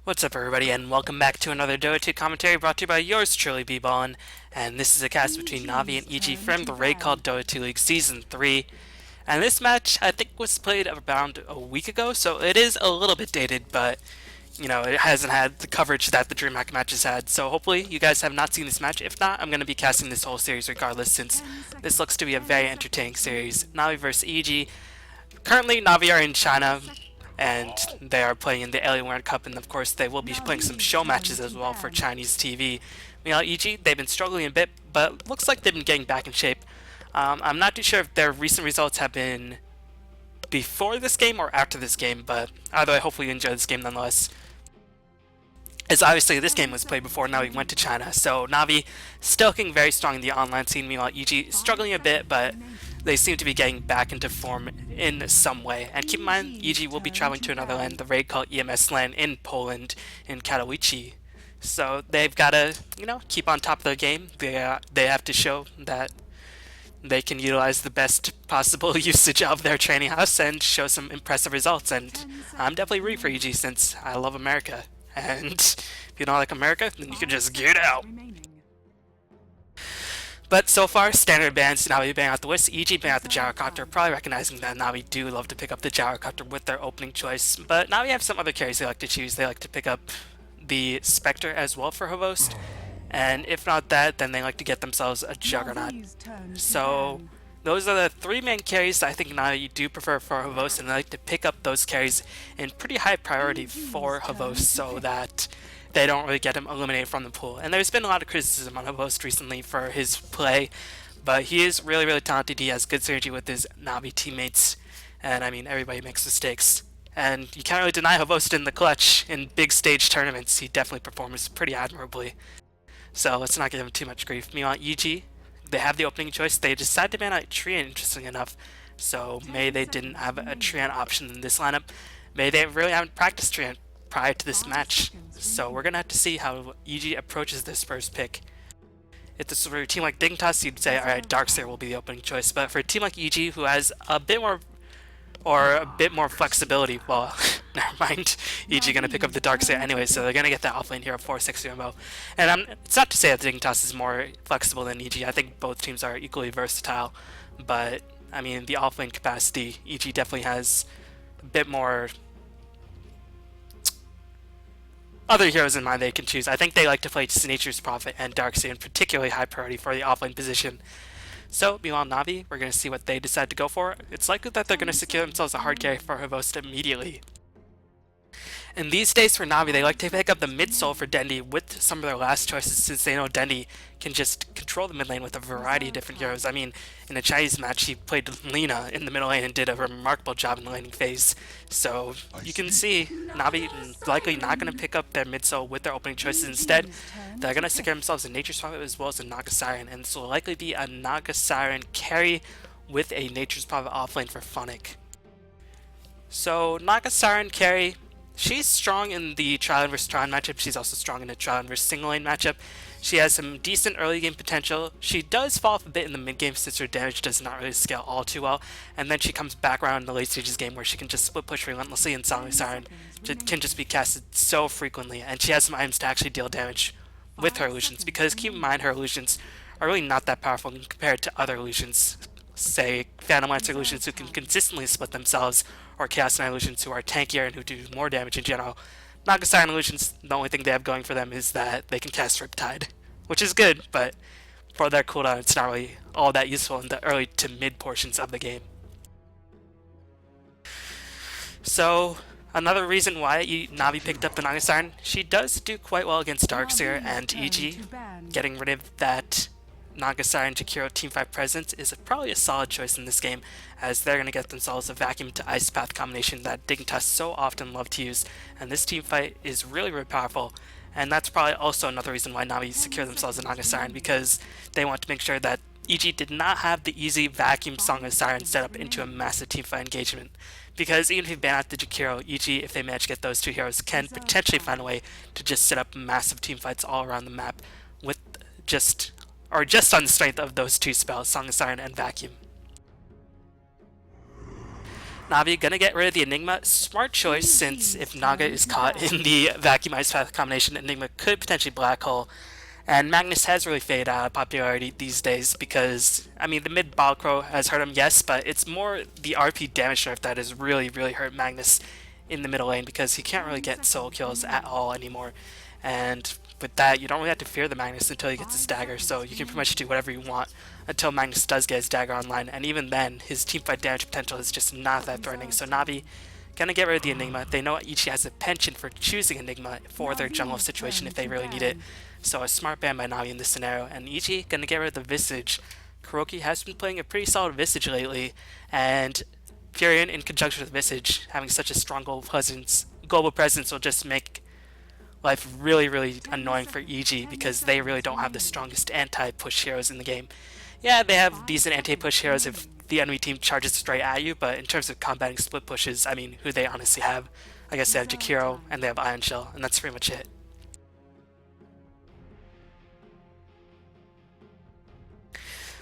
What's up, everybody, and welcome back to another Dota 2 commentary brought to you by yours truly, B-Ballin. And this is a cast between Navi and EG from the Raidcall D2L League Season 3. And this match, I think, was played around a week ago, so it is a little bit dated, but, it hasn't had the coverage that the DreamHack matches had. So hopefully you guys have not seen this match. If not, I'm going to be casting this whole series regardless, since this looks to be a very entertaining series. Navi versus EG. Currently, Navi are in China, and they are playing in the Alien World Cup, and of course they will be playing some show matches as well for Chinese TV. Meanwhile, EG, they've been struggling a bit, but looks like they've been getting back in shape. I'm not too sure if their recent results have been before this game or after this game, but either way, hopefully you enjoy this game nonetheless. As obviously this game was played before Navi went to China, so Navi still looking very strong in the online scene, meanwhile EG struggling a bit, but they seem to be getting back into form in some way. And keep in mind, EG will be traveling to another land, the Raidcall EMS land in Poland, in Katowice. So they've got to, keep on top of the game. They have to show that they can utilize the best possible usage of their training house and show some impressive results. And I'm definitely rooting for EG since I love America. And if you don't like America, then you can just get out. But so far, standard bans, Navi bang out the Wisp, EG bang out the Gyrocopter, probably recognizing that Navi do love to pick up the Gyrocopter with their opening choice. But Navi have some other carries they like to choose. They like to pick up the Spectre as well for Havost. And if not that, then they like to get themselves a Juggernaut. So those are the three main carries I think Navi do prefer for Havost, and they like to pick up those carries in pretty high priority for Havost so that they don't really get him eliminated from the pool. And there's been a lot of criticism on Havost recently for his play, but he is really, really talented. He has good synergy with his Navi teammates, and I mean, everybody makes mistakes. And you can't really deny Havost in the clutch in big stage tournaments. He definitely performs pretty admirably. So let's not give him too much grief. Meanwhile, EG, they have the opening choice. They decide to ban out Treant, interesting enough. So maybe they didn't have a Treant option in this lineup. Maybe they really haven't practiced Treant prior to this match. So we're going to have to see how EG approaches this first pick. If this were a team like Dignitas, you'd say, alright, Darkseer will be the opening choice. But for a team like EG, who has a bit more flexibility, well, never mind, EG going to pick up the Darkseer anyway, so they're going to get that offlane hero 460 MO. And it's not to say that Dignitas is more flexible than EG. I think both teams are equally versatile, but I mean, the offlane capacity, EG definitely has a bit more other heroes in mind they can choose. I think they like to play Nature's Prophet and Darkseer in particularly high priority for the offlane position. So, meanwhile, Navi, we're going to see what they decide to go for. It's likely that they're going to secure themselves a hard carry for Havost immediately. And these days for Navi, they like to pick up the mid soul for Dendi with some of their last choices, since they know Dendi can just control the mid lane with a variety of different heroes. I mean, in a Chinese match, he played Lina in the middle lane and did a remarkable job in the laning phase. So you can see Navi likely not going to pick up their mid soul with their opening choices. Instead, they're going to secure themselves a Nature's Prophet as well as a Naga Siren, and this will likely be a Naga Siren carry with a Nature's Prophet offlane for Phonic. So Naga Siren carry, she's strong in the Trial vs Tron matchup. She's also strong in the Trial vs single lane matchup. She has some decent early game potential. She does fall off a bit in the mid game since her damage does not really scale all too well. And then she comes back around in the late stages game where she can just split push relentlessly, and Song Siren can just be casted so frequently. And she has some items to actually deal damage with her illusions, because keep in mind her illusions are really not that powerful compared to other illusions. Say Phantom Lancer illusions who can consistently split themselves, or Chaos Knight illusions who are tankier and who do more damage in general. Naga Siren illusions, the only thing they have going for them is that they can cast Riptide, which is good, but for their cooldown it's not really all that useful in the early to mid portions of the game. So another reason why Navi picked up the Naga Siren, she does do quite well against Darkseer and EG. Getting rid of that Naga Siren Jakiro teamfight presence is probably a solid choice in this game, as they're going to get themselves a vacuum to ice path combination that Dignitas so often love to use, and this teamfight is really, really powerful. And that's probably also another reason why Navi secure themselves a Naga Siren, because they want to make sure that EG did not have the easy vacuum Song of Siren set up into a massive teamfight engagement. Because even if you ban out the Jakiro, EG, if they manage to get those two heroes, can potentially find a way to just set up massive teamfights all around the map with just on the strength of those two spells, Song of Siren and Vacuum. Navi gonna get rid of the Enigma. Smart choice, since if Naga is caught in the vacuum ice path combination, Enigma could potentially black hole. And Magnus has really faded out of popularity these days because, I mean, the mid Balcro has hurt him, yes, but it's more the RP damage nerf that has really, really hurt Magnus in the middle lane because he can't really get solo kills at all anymore. And with that, you don't really have to fear the Magnus until he gets his dagger, so you can pretty much do whatever you want until Magnus does get his dagger online, and even then, his teamfight damage potential is just not that threatening. So Navi gonna get rid of the Enigma. They know Ichi has a penchant for choosing Enigma for their jungle situation if they really need it. So a smart ban by Navi in this scenario, and Ichi gonna get rid of the Visage. Kuroki has been playing a pretty solid Visage lately, and Furion in conjunction with Visage having such a strong global presence will just make life really, really annoying for EG because they really don't have the strongest anti-push heroes in the game. Yeah, they have decent anti-push heroes if the enemy team charges straight at you, but in terms of combating split pushes, I mean, who they honestly have? I guess they have Jakiro and they have Ion Shell, and that's pretty much it.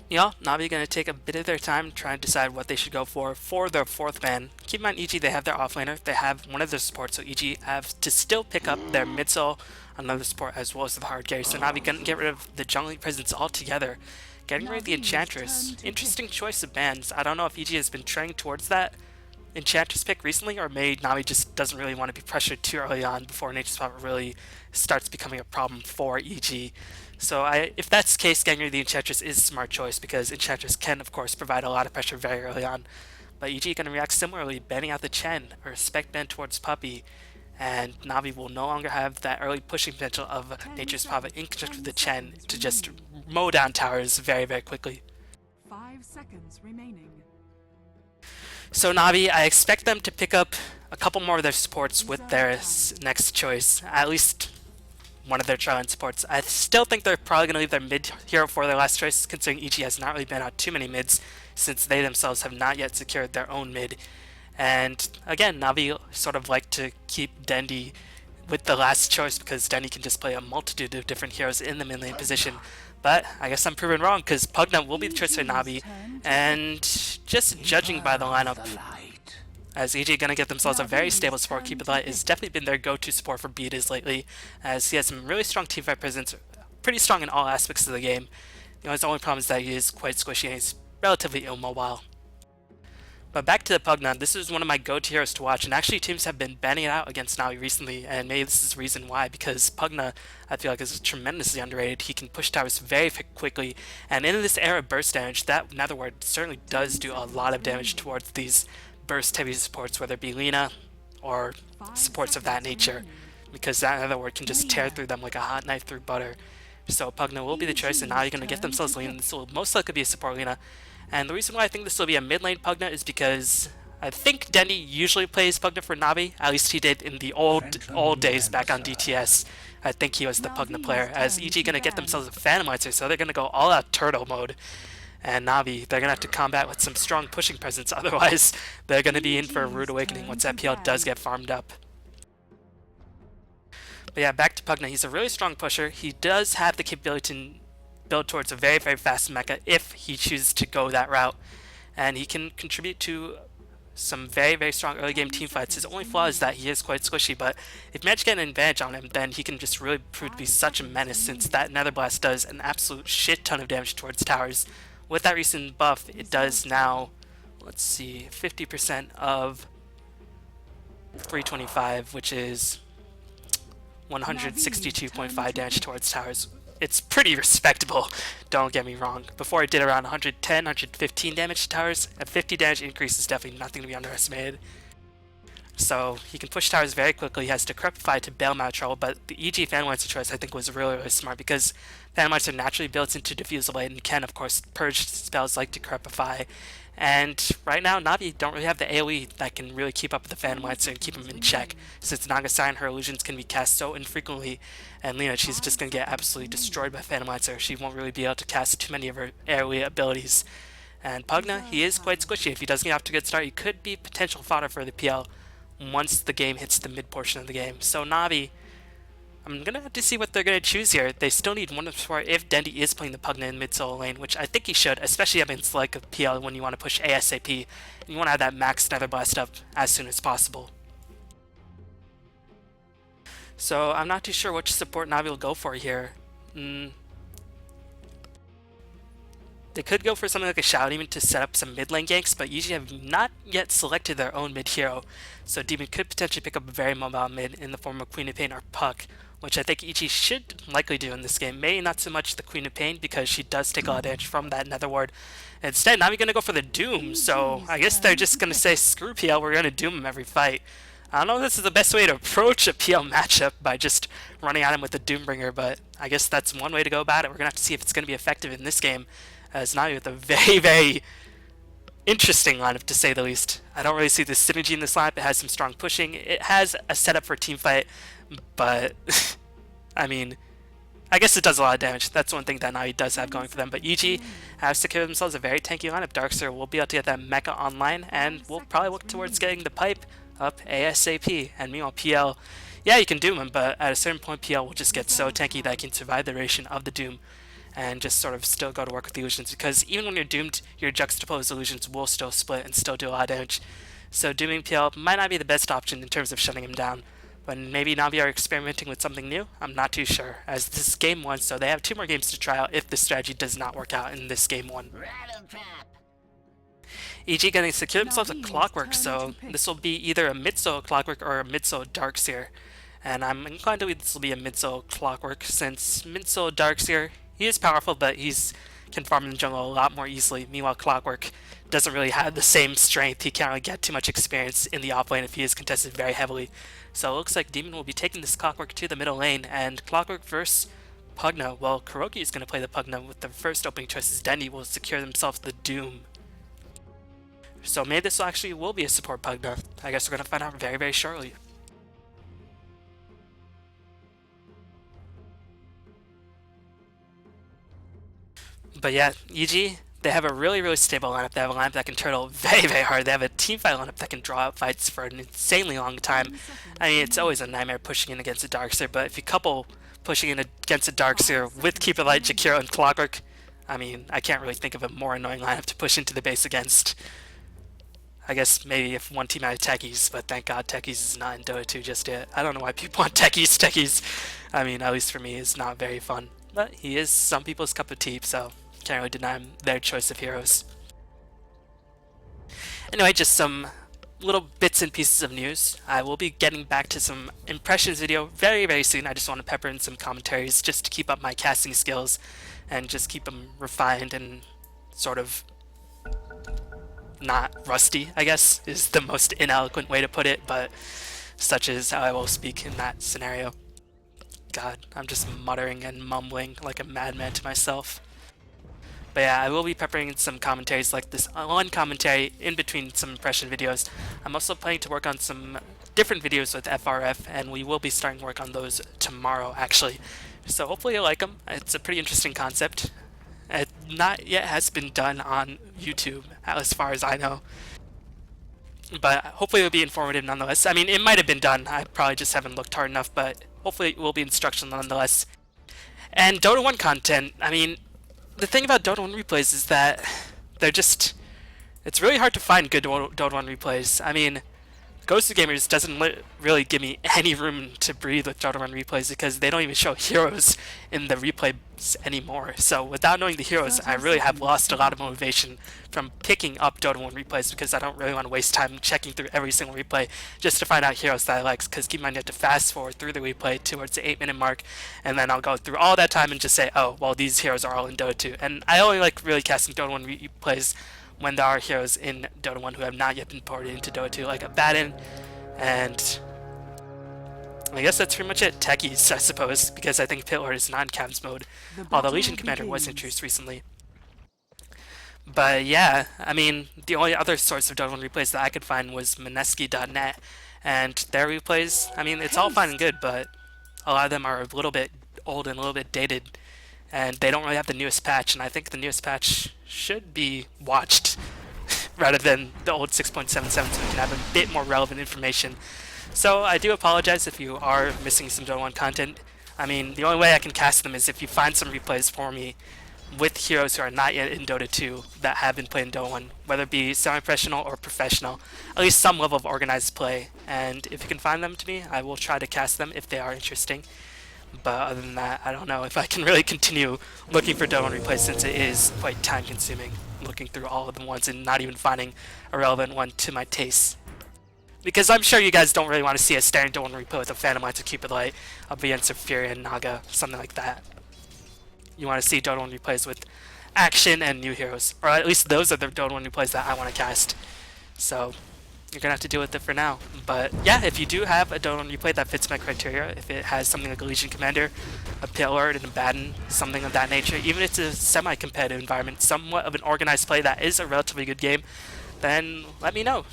Yeah, Navi gonna take a bit of their time trying to decide what they should go for their fourth ban. Keep in mind, EG, they have their offlaner, they have one of their supports, so EG have to still pick up their mid soul, another support, as well as the hard carry. So Navi gonna get rid of the jungling presence altogether. Getting rid of the Enchantress. Interesting choice of bans. I don't know if EG has been trending towards that Enchantress pick recently, or maybe Navi just doesn't really want to be pressured too early on before Nature's Power really starts becoming a problem for EG. So if that's the case, getting rid of the Enchantress is a smart choice because Enchantress can, of course, provide a lot of pressure very early on. But EG going to react similarly, banning out the Chen, or spec ban towards Puppey, and Navi will no longer have that early pushing potential of Nature's Power in conjunction with the Chen to just mow down towers very, very quickly. 5 seconds remaining. So Navi, I expect them to pick up a couple more of their supports with their next choice, at least one of their trial supports. I still think they're probably going to leave their mid hero for their last choice, considering EG has not really been out too many mids since they themselves have not yet secured their own mid. And again, Navi sort of like to keep Dendi with the last choice because Dendi can just play a multitude of different heroes in the mid lane position. But I guess I'm proven wrong because Pugna will be the choice for Navi, and just judging by the lineup, as EG gonna get themselves a very stable support. Keep It Light has definitely been their go-to support for beaters lately, as he has some really strong teamfight presence, pretty strong in all aspects of the game. You know, his only problem is that he is quite squishy and he's relatively immobile. But back to the Pugna, this is one of my go-to heroes to watch, and actually teams have been banning it out against Navi recently, and maybe this is the reason why, because Pugna, I feel like, is tremendously underrated. He can push towers very quickly, and in this era of burst damage, that Netherward certainly does do a lot of damage towards these burst-heavy supports, whether it be Lina or supports of that nature, because that Netherward can just tear through them like a hot knife through butter. So Pugna will be the choice, and now you're going to get themselves Lina. This will most likely be a support Lina. And the reason why I think this will be a mid lane Pugna is because I think Dendi usually plays Pugna for Navi. At least he did in the old days back on DTS. I think he was the Pugna player. As EG going to get themselves a Phantomizer, so they're going to go all out turtle mode. And Navi, they're going to have to combat with some strong pushing presence. Otherwise, they're going to be in for a rude awakening once that PL does get farmed up. But yeah, back to Pugna. He's a really strong pusher. He does have the capability to build towards a very, very fast mecha if he chooses to go that route. And he can contribute to some very, very strong early game team fights. His only flaw is that he is quite squishy, but if you manage to get an advantage on him, then he can just really prove to be such a menace, since that Nether Blast does an absolute shit ton of damage towards towers. With that recent buff, it does now, let's see, 50% of 325, which is 162.5 damage towards towers. It's pretty respectable, don't get me wrong. Before it did around 110, 115 damage to towers, a 50 damage increase is definitely nothing to be underestimated. So he can push towers very quickly. He has Decrepify to bail him out of trouble, but the EG Phantomizer choice I think was really, really smart because Phantomizer naturally builds into Diffuse Blade and can, of course, purge spells like Decrepify. And right now, Navi don't really have the AoE that can really keep up with the Phantomizer and keep him in check, since Nagasai and her illusions can be cast so infrequently, and Lina, she's just going to get absolutely destroyed by Phantomizer. She won't really be able to cast too many of her AoE abilities. And Pugna, he is quite squishy. If he doesn't get off to a good start, he could be potential fodder for the PL once the game hits the mid portion of the game. So Navi I'm gonna have to see what they're gonna choose here. They still need one of support if Dendi is playing the Pugna in mid solo lane, which I think he should, especially against like a PL when you want to push ASAP and you want to have that max Nether Blast up as soon as possible. So I'm not too sure which support Navi will go for here. They could go for something like a Shadow Demon to set up some mid lane ganks, but usually have not yet selected their own mid hero. So Demon could potentially pick up a very mobile mid in the form of Queen of Pain or Puck, which I think Ichi should likely do in this game. Maybe not so much the Queen of Pain because she does take a lot of damage from that Nether Ward. Instead, Navi gonna go for the Doom, so I guess they're just gonna say screw PL, we're gonna Doom him every fight. I don't know if this is the best way to approach a PL matchup by just running at him with the Doombringer, but I guess that's one way to go about it. We're gonna have to see if it's gonna be effective in this game, as Navi with a very, very interesting lineup to say the least. I don't really see the synergy in this lineup. It has some strong pushing. It has a setup for a team fight, but I mean, I guess it does a lot of damage. That's one thing that Navi does have going for them. But EG has secured themselves a very tanky lineup. Darkseer will be able to get that mecha online, and we'll probably look towards getting the pipe up ASAP. And meanwhile, PL, yeah, you can doom him, but at a certain point, PL will just get so tanky that he can survive the duration of the doom and just sort of still go to work with the illusions, because even when you're doomed, your juxtaposed illusions will still split and still do a lot of damage. So dooming PL might not be the best option in terms of shutting him down, but maybe Navi are experimenting with something new. I'm not too sure, as this is game 1, so they have 2 more games to try out if the strategy does not work out in this game 1. EG getting secure themselves a Clockwork, so this will be either a mid-solo Clockwork or a mid-solo Darkseer. And I'm inclined to believe this will be a mid-solo Clockwork, since mid-solo Darkseer, he is powerful, but he's can farm in the jungle a lot more easily. Meanwhile, Clockwork doesn't really have the same strength. He can't really get too much experience in the off lane if he is contested very heavily. So it looks like Demon will be taking this Clockwork to the middle lane, and Clockwork versus Pugna. Well, Kuroki is going to play the Pugna with the first opening choice, as Dendi will secure themselves the Doom. So maybe this actually will be a support Pugna. I guess we're going to find out very, very shortly. But yeah, EG, they have a really, really stable lineup. They have a lineup that can turtle very, very hard. They have a team fight lineup that can draw out fights for an insanely long time. I mean, it's always a nightmare pushing in against a Darkseer, but if you couple pushing in against a Darkseer with Keeper Light, Jakiro, and Clockwork, I mean, I can't really think of a more annoying lineup to push into the base against. I guess maybe if one team had Techies, but thank God Techies is not in Dota 2 just yet. I don't know why people want Techies. Techies, I mean, at least for me, is not very fun. But he is some people's cup of tea, so can't really deny him their choice of heroes. Anyway, just some little bits and pieces of news. I will be getting back to some impressions video very, very soon. I just want to pepper in some commentaries just to keep up my casting skills and just keep them refined and sort of not rusty, I guess, is the most ineloquent way to put it, but such is how I will speak in that scenario. God, I'm just muttering and mumbling like a madman to myself. But yeah, I will be peppering in some commentaries like this one commentary in between some impression videos. I'm also planning to work on some different videos with FRF, and we will be starting work on those tomorrow, actually. So hopefully you like them. It's a pretty interesting concept. It not yet has been done on YouTube, as far as I know. But hopefully it'll be informative nonetheless. I mean, it might have been done. I probably just haven't looked hard enough, but hopefully it will be instructional nonetheless. And Dota 1 content, I mean, the thing about Dota 1 replays is that they're just... It's really hard to find good Dota 1 replays. I mean, Ghost of Gamers doesn't really give me any room to breathe with Dota 1 replays because they don't even show heroes in the replays anymore. So without knowing the heroes, I really have lost a lot of motivation from picking up Dota 1 replays because I don't really want to waste time checking through every single replay just to find out heroes that I like, because keep in mind you have to fast forward through the replay towards the 8-minute mark, and then I'll go through all that time and just say, oh, well, these heroes are all in Dota 2. And I only like really casting Dota 1 replays when there are heroes in Dota 1 who have not yet been ported into Dota 2, like a Baden, and I guess that's pretty much it. Techies, I suppose, because I think Pitlord is not in Cavs mode, although Legion Commander was introduced recently. But yeah, I mean, the only other source of Dota 1 replays that I could find was Mineski.net, and their replays, I mean, it's all fine and good, but a lot of them are a little bit old and a little bit dated, and they don't really have the newest patch, and I think the newest patch should be watched rather than the old 6.77, so we can have a bit more relevant information. So I do apologize if you are missing some Dota 1 content. I mean, the only way I can cast them is if you find some replays for me with heroes who are not yet in Dota 2 that have been played in Dota 1, whether it be semi-professional or professional, at least some level of organized play. And if you can find them to me, I will try to cast them if they are interesting. But other than that, I don't know if I can really continue looking for Dota 1 replays, since it is quite time consuming looking through all of the ones and not even finding a relevant one to my taste. Because I'm sure you guys don't really want to see a standard Dota 1 replay with a Phantom Lance or Cupid Light up against a Fury and Naga, something like that. You want to see Dota 1 replays with action and new heroes, or at least those are the Dota 1 replays that I want to cast. So you're gonna have to deal with it for now. But yeah, if you do have a Dota 1 replay that fits my criteria, if it has something like a Legion Commander, a Pillard, and a Baden, something of that nature, even if it's a semi-competitive environment, somewhat of an organized play that is a relatively good game, then let me know.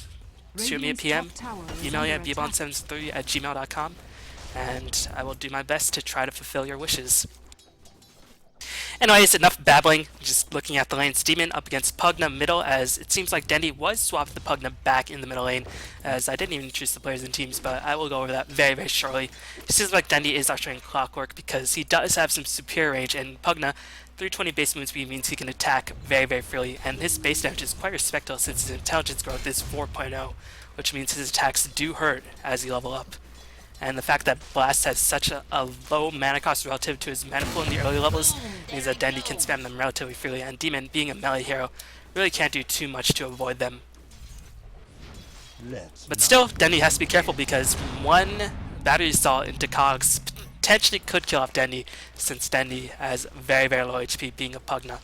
Shoot me a PM, email me at bbon73@gmail.com, and I will do my best to try to fulfill your wishes. Anyways, enough babbling, just looking at the lanes. Demon up against Pugna middle, as it seems like Dendi was swapped the Pugna back in the middle lane, as I didn't even choose the players and teams, but I will go over that very, very shortly. It seems like Dendi is ushering Clockwork because he does have some superior range, and Pugna, 320 base movement speed means he can attack very, very freely, and his base damage is quite respectable since his intelligence growth is 4.0, which means his attacks do hurt as he level up. And the fact that Blast has such a low mana cost relative to his mana pool in the early levels means that Dendi can spam them relatively freely, and Demon, being a melee hero, really can't do too much to avoid them. But still, Dendi has to be careful because one battery assault into Cogs potentially could kill off Dendi, since Dendi has very, very low HP, being a Pugna.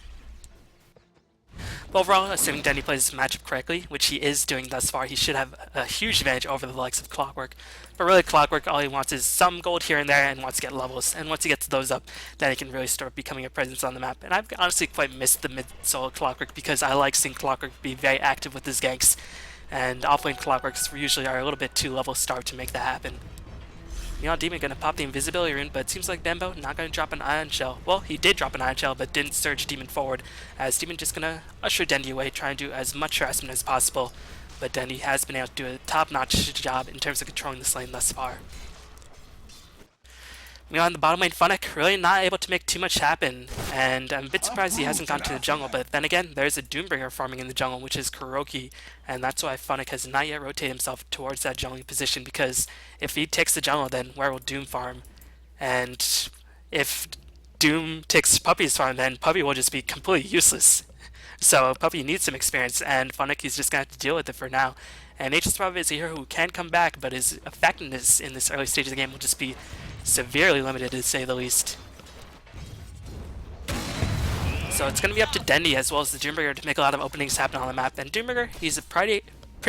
But overall, assuming Dendi plays this matchup correctly, which he is doing thus far, he should have a huge advantage over the likes of Clockwork. But really, Clockwork, all he wants is some gold here and there and wants to get levels. And once he gets those up, then he can really start becoming a presence on the map. And I've honestly quite missed the mid-solo Clockwork because I like seeing Clockwork be very active with his ganks. And offlane Clockworks usually are a little bit too level starved to make that happen. Meanwhile, Demon gonna pop the invisibility rune, but it seems like Bambo not gonna drop an Ion Shell. Well, he did drop an Ion Shell, but didn't surge Demon forward, as Demon just gonna usher Dendi away, trying to do as much harassment as possible. But Dendi has been able to do a top-notch job in terms of controlling this lane thus far. Meanwhile, in the bottom lane, Funnick really not able to make too much happen, and I'm a bit surprised he hasn't gone to the jungle, but then again, there's a Doombringer farming in the jungle, which is Kuroki, and that's why Funnick has not yet rotated himself towards that jungling position, because if he takes the jungle, then where will Doom farm? And if Doom takes Puppy's farm, then Puppy will just be completely useless. So Puppy needs some experience, and Funnick is just going to have to deal with it for now. And Nature's Prophet is a hero who can come back, but his effectiveness in this early stage of the game will just be severely limited, to say the least. So it's going to be up to Dendi as well as the Doombringer to make a lot of openings happen on the map. And Doombringer, he's a pretty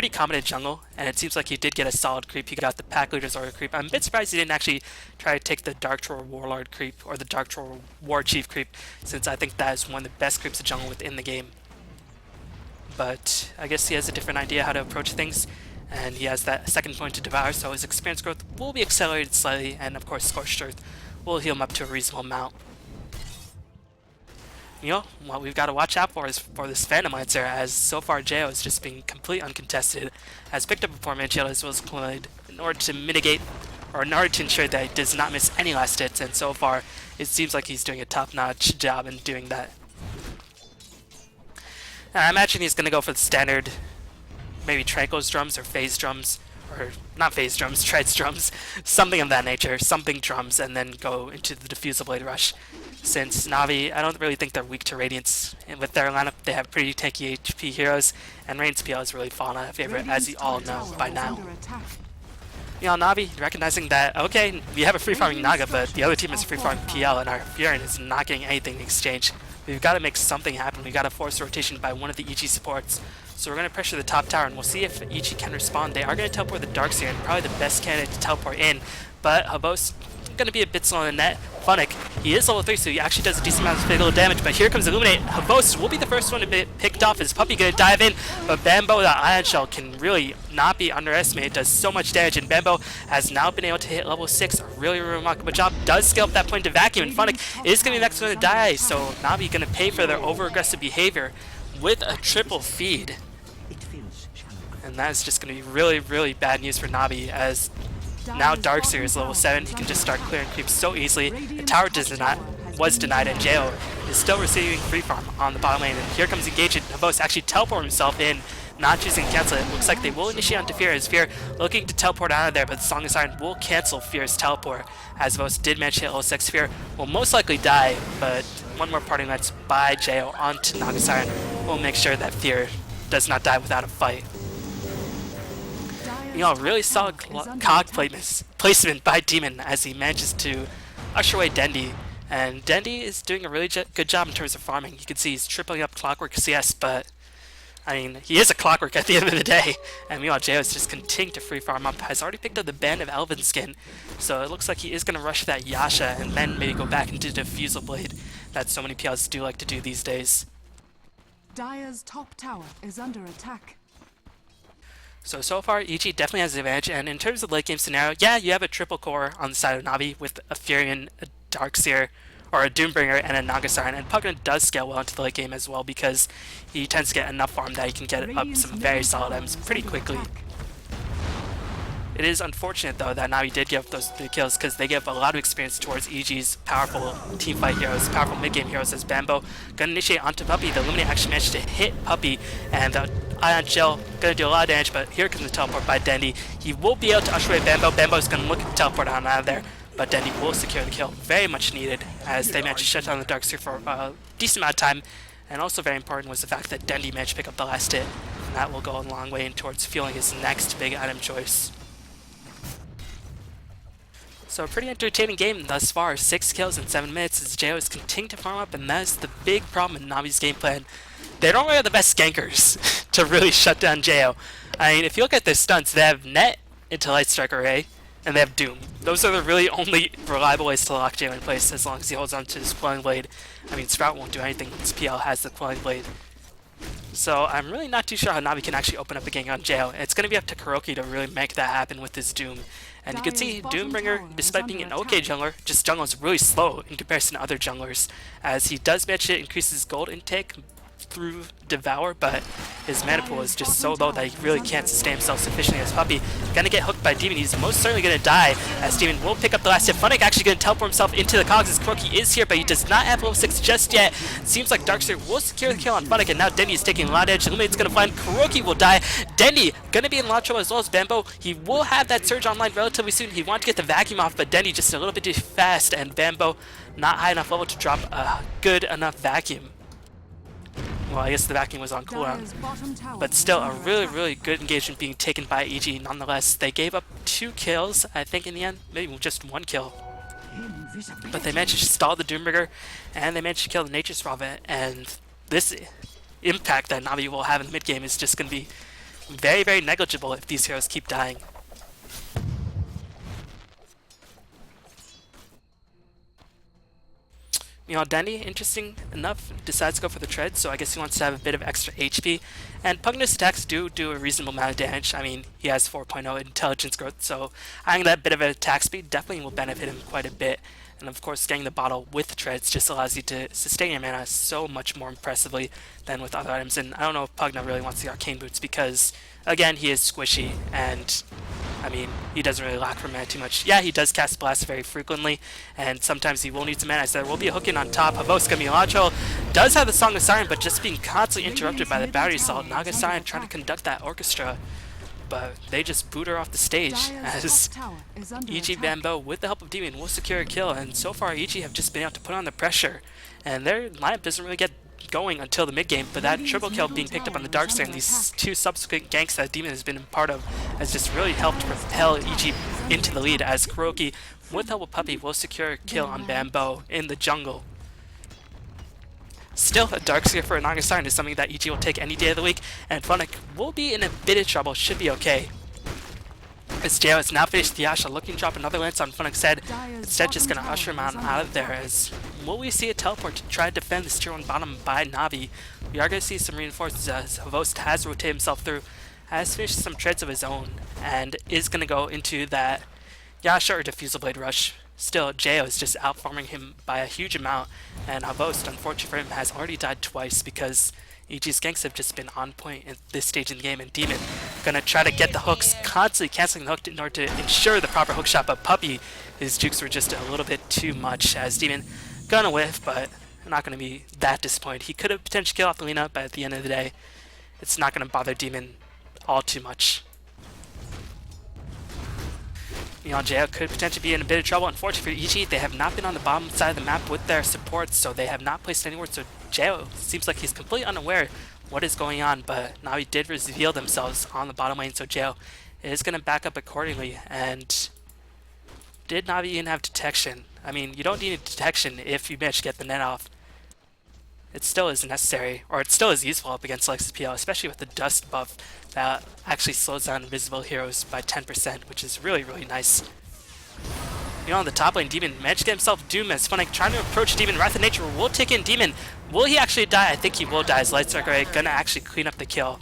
competent jungle, and it seems like he did get a solid creep. He got the Pack Leader's Order creep. I'm a bit surprised he didn't actually try to take the Dark Troll Warlord creep or the Dark Troll War Chief creep, since I think that is one of the best creeps of jungle within the game. But I guess he has a different idea how to approach things, and he has that second point to devour, so his experience growth will be accelerated slightly, and of course Scorched Earth will heal him up to a reasonable amount. You know, what we've got to watch out for is for this Phantom Lancer, as so far Jo is just being completely uncontested, has picked up a 4-man shield as well as Cloyd in order to mitigate, or in order to ensure that he does not miss any last hits, and so far it seems like he's doing a top-notch job in doing that. I imagine he's going to go for the standard, maybe Tranquil's drums or phase drums, or not phase drums, treads drums, something of that nature, something drums, and then go into the Diffusal Blade Rush. Since Na'Vi, I don't really think they're weak to Radiance, and with their lineup they have pretty tanky HP heroes, and Rain's PL has really fallen out of favor, as you all know by now. You know, Na'Vi, recognizing that, okay, we have a free-farming Naga, but the other team is free-farming PL, and our Furin is not getting anything in exchange. We've got to make something happen. We've got to force rotation by one of the EG supports. So we're going to pressure the top tower, and we'll see if EG can respond. They are going to teleport the Darkseer, and probably the best candidate to teleport in. But Habos going to be a bit slow in the net. Funnick, he is level 3, so he actually does a decent amount of fatal damage. But here comes Illuminate. Habos will be the first one to be picked off. Is Puppy going to dive in? But Bambo, the Ion Shell, can really not be underestimated. It does so much damage, and Bambo has now been able to hit level 6. A really, really remarkable job. Does scale up that point to Vacuum, and Funnick is going to be the next one to die. So Na'Vi going to pay for their over-aggressive behavior with a triple feed. And that is just going to be really, really bad news for Na'Vi, as Now Darkseer is level 7, he can just start clearing creeps so easily. The tower was denied, and Jo is still receiving free farm on the bottom lane. And here comes Engagement. Havos actually teleported himself in, not choosing to cancel it. Looks like they will initiate onto Fear, as Fear looking to teleport out of there, but the Song of Siren will cancel Fear's teleport, as Havos did manage to hit level 6. Fear will most likely die, but one more parting knights by Jo onto Naga Siren will make sure that Fear does not die without a fight. You know, really solid cog placement by Demon as he manages to usher away Dendi. And Dendi is doing a really good job in terms of farming. You can see he's tripling up Clockwork CS, but I mean, he is a Clockwork at the end of the day. And meanwhile, Jo is just continuing to free farm up. Has already picked up the Band of Elven Skin, so it looks like he is going to rush that Yasha and then maybe go back into Diffusal Blade that so many PLs do like to do these days. Dire's top tower is under attack. So far, EG definitely has the advantage, and in terms of late game scenario, yeah, you have a triple core on the side of Navi with a Furion, a Darkseer, or a Doombringer, and a Naga Siren, and Pugna does scale well into the late game as well because he tends to get enough farm that he can get up some very solid items pretty quickly. It is unfortunate, though, that Navi did give up those 3 kills because they give a lot of experience towards EG's powerful teamfight heroes, powerful mid-game heroes, as Bambo gonna initiate onto Puppey. The Illuminate actually managed to hit Puppey, and the Ion Shell gonna do a lot of damage, but here comes the teleport by Dendi. He will be able to usher away Bambo. Bambo's gonna look to teleport out of there, but Dendi will secure the kill. Very much needed, as they managed to shut down the Darkseer for a decent amount of time, and also very important was the fact that Dendi managed to pick up the last hit, and that will go a long way in towards fueling his next big item choice. So a pretty entertaining game thus far, 6 kills in 7 minutes as Jo is continuing to farm up, and that is the big problem in Navi's game plan. They don't really have the best gankers to really shut down Jo. I mean, if you look at their stunts, they have Net into Lightstrike Array, and they have Doom. Those are the really only reliable ways to lock Jo in place as long as he holds on to his Quelling Blade. I mean, Sprout won't do anything once PL has the Quelling Blade. So I'm really not too sure how Navi can actually open up a gank on Jo. It's going to be up to Kuroki to really make that happen with his Doom. And you can see Doombringer, despite being an okay jungler, just jungles really slow in comparison to other junglers, as he does manage to increase his gold intake through Devour, but his mana pool is just so low that he really can't sustain himself sufficiently as Puppey. Gonna get hooked by Demon. He's most certainly gonna die, as Demon will pick up the last hit. Funnick actually gonna teleport himself into the cogs as Kuroki is here, but he does not have level 6 just yet. Seems like Darkseer will secure the kill on Funnick, and now Dendi is taking a lot of edge. Illuminate's gonna find Kuroki will die. Dendi gonna be in a lot of trouble as well as Bambo. He will have that surge online relatively soon. He wanted to get the vacuum off, but Dendi just a little bit too fast, and Bambo not high enough level to drop a good enough vacuum. Well, I guess the vacuum was on cooldown, but still a really good engagement being taken by EG nonetheless. They gave up 2 kills, I think, in the end, maybe just 1 kill. But they managed to stall the Doombringer, and they managed to kill the Nature's Prophet, and this impact that Navi will have in the mid-game is just going to be very negligible if these heroes keep dying. You know, Dendi, interesting enough, decides to go for the tread, so I guess he wants to have a bit of extra HP. And Pugna's attacks do a reasonable amount of damage. I mean, he has 4.0 intelligence growth, so having that bit of an attack speed definitely will benefit him quite a bit. And of course, getting the bottle with the treads just allows you to sustain your mana so much more impressively than with other items. And I don't know if Pugna really wants the Arcane Boots because, again, he is squishy, and I mean, he doesn't really lack for mana too much. Yeah, he does cast Blast very frequently, and sometimes he will need some mana, so there will be a hook in on top. Havos gonna be a Launcho, does have the Song of Siren, but just being constantly interrupted by the Battery Assault. Naga Siren trying to conduct that orchestra, but they just boot her off the stage as EG Bambo, with the help of Demon, will secure a kill, and so far EG have just been able to put on the pressure, and their lineup doesn't really get going until the mid game, but that triple kill being picked up on the Darkseer and these 2 subsequent ganks that Demon has been a part of has just really helped propel EG into the lead, as Kuroki, with help of Puppey, will secure a kill on Bambo in the jungle. Still, a Darkseer for a Naga Siren is something that EG will take any day of the week, and Funnick will be in a bit of trouble, should be okay. As Jo has now finished the Yasha, looking to drop another lance on Funnick's head, instead just going to usher him out of there. As will we see a teleport to try to defend this tier 1 bottom by Navi? We are going to see some reinforcements as Havos has rotated himself through, has finished some treads of his own, and is going to go into that Yasha or Diffusal Blade rush. Still, Jo is just out farming him by a huge amount, and Havos, unfortunately for him, has already died twice because, EG's ganks have just been on point at this stage in the game, and Demon gonna try to get the hooks, constantly canceling the hook in order to ensure the proper hook shot, but Puppy, his jukes were just a little bit too much as Demon gonna whiff, but not gonna be that disappointed. He could have potentially killed off the Lina, but at the end of the day, it's not gonna bother Demon all too much. Meanwhile, JL could potentially be in a bit of trouble. Unfortunately for EG, they have not been on the bottom side of the map with their supports, so they have not placed any wards. So JL seems like he's completely unaware what is going on, but now he did reveal themselves on the bottom lane, so JL is going to back up accordingly. And did Navi even have detection? I mean, you don't need detection if you manage to get the net off. It still is necessary, or it still is useful up against Lexus PL, especially with the dust buff that actually slows down invisible heroes by 10%, which is really, really nice. You know, on the top lane, Demon managed to get himself doomed as Funny trying to approach Demon. Wrath of Nature will take in Demon. Will he actually die? I think he will die. His Light Strike gonna actually clean up the kill.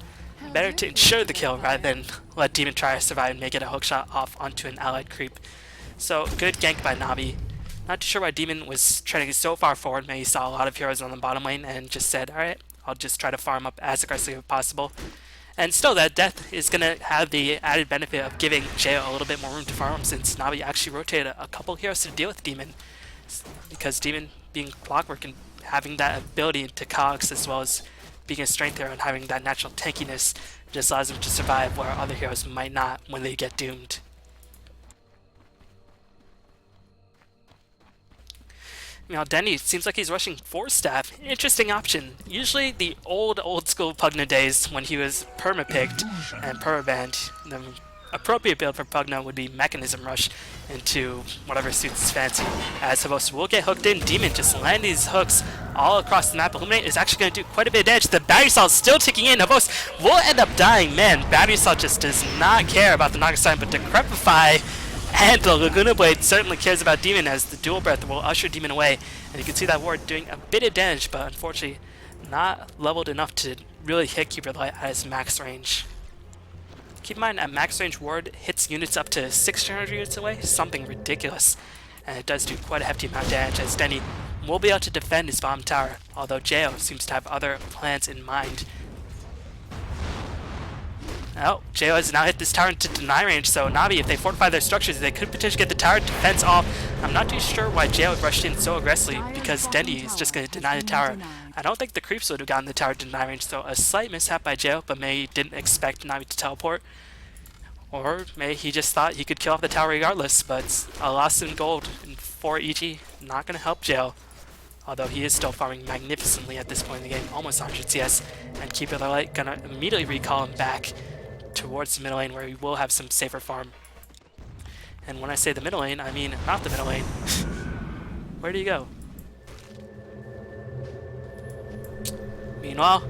Better to ensure the kill rather than let Demon try to survive and make it a hookshot off onto an allied creep. So, good gank by Navi. Not too sure why Demon was trending so far forward. Maybe he saw a lot of heroes on the bottom lane and just said, alright, I'll just try to farm up as aggressively as possible. And still, that death is going to have the added benefit of giving Jayo a little bit more room to farm since Navi actually rotated a couple heroes to deal with Demon. Because Demon being Clockwork and having that ability to cogs as well as being a strength hero and having that natural tankiness just allows him to survive where other heroes might not when they get doomed. Meanwhile, Denny seems like he's rushing 4-staff. Interesting option. Usually the old school Pugna days when he was perma-picked and perma-banned, the appropriate build for Pugna would be Mechanism Rush into whatever suits his fancy. As Havost will get hooked in, Demon just land these hooks all across the map. Illuminate is actually going to do quite a bit of damage. The Battery Saw is still ticking in. Havost will end up dying. Man, Battery Saw just does not care about the Nagasine, but Decrepify and the Laguna Blade certainly cares about Demon as the Dual Breath will usher Demon away. And you can see that ward doing a bit of damage, but unfortunately not leveled enough to really hit Keeper Light at his max range. Keep in mind, at max range, ward hits units up to 600 units away, something ridiculous. And it does do quite a hefty amount of damage as Denny will be able to defend his bottom tower, although Jayo seems to have other plans in mind. Oh, Jayo has now hit this tower into deny range, so Navi, if they fortify their structures, they could potentially get the tower defense off. I'm not too sure why Jayo rushed in so aggressively, because Dendy is just going to deny the tower. I don't think the creeps would have gotten the tower to deny range, so a slight mishap by Jayo, but maybe he didn't expect Navi to teleport. Or maybe he just thought he could kill off the tower regardless, but a loss in gold for EG, not going to help Jayo. Although he is still farming magnificently at this point in the game, almost 100 CS, and Keeper the Light going to immediately recall him back towards the middle lane where he will have some safer farm. And when I say the middle lane, I mean not the middle lane. Where do you go? Meanwhile,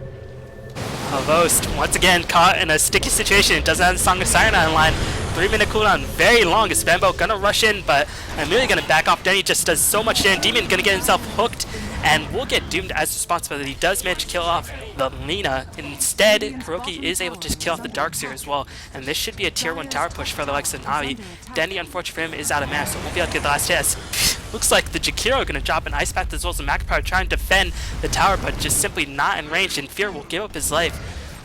Havost once again caught in a sticky situation. It doesn't have the Song of Siren online. 3-minute cooldown, very long. Is Bambo gonna rush in, but I'm really gonna back off. Denny just does so much damage. Demon gonna get himself hooked and will get doomed as responsible. He does manage to kill off the Lina. Instead, Kuroki is able to kill off the Darkseer as well, and this should be a tier 1 tower push for the likes of Navi. Denny, unfortunately for him, is out of mana, so won't be able to get the last hit. Looks like the Jakiro gonna drop an Ice Path as well as a Macapar trying to defend the tower, but just simply not in range, and Fear will give up his life.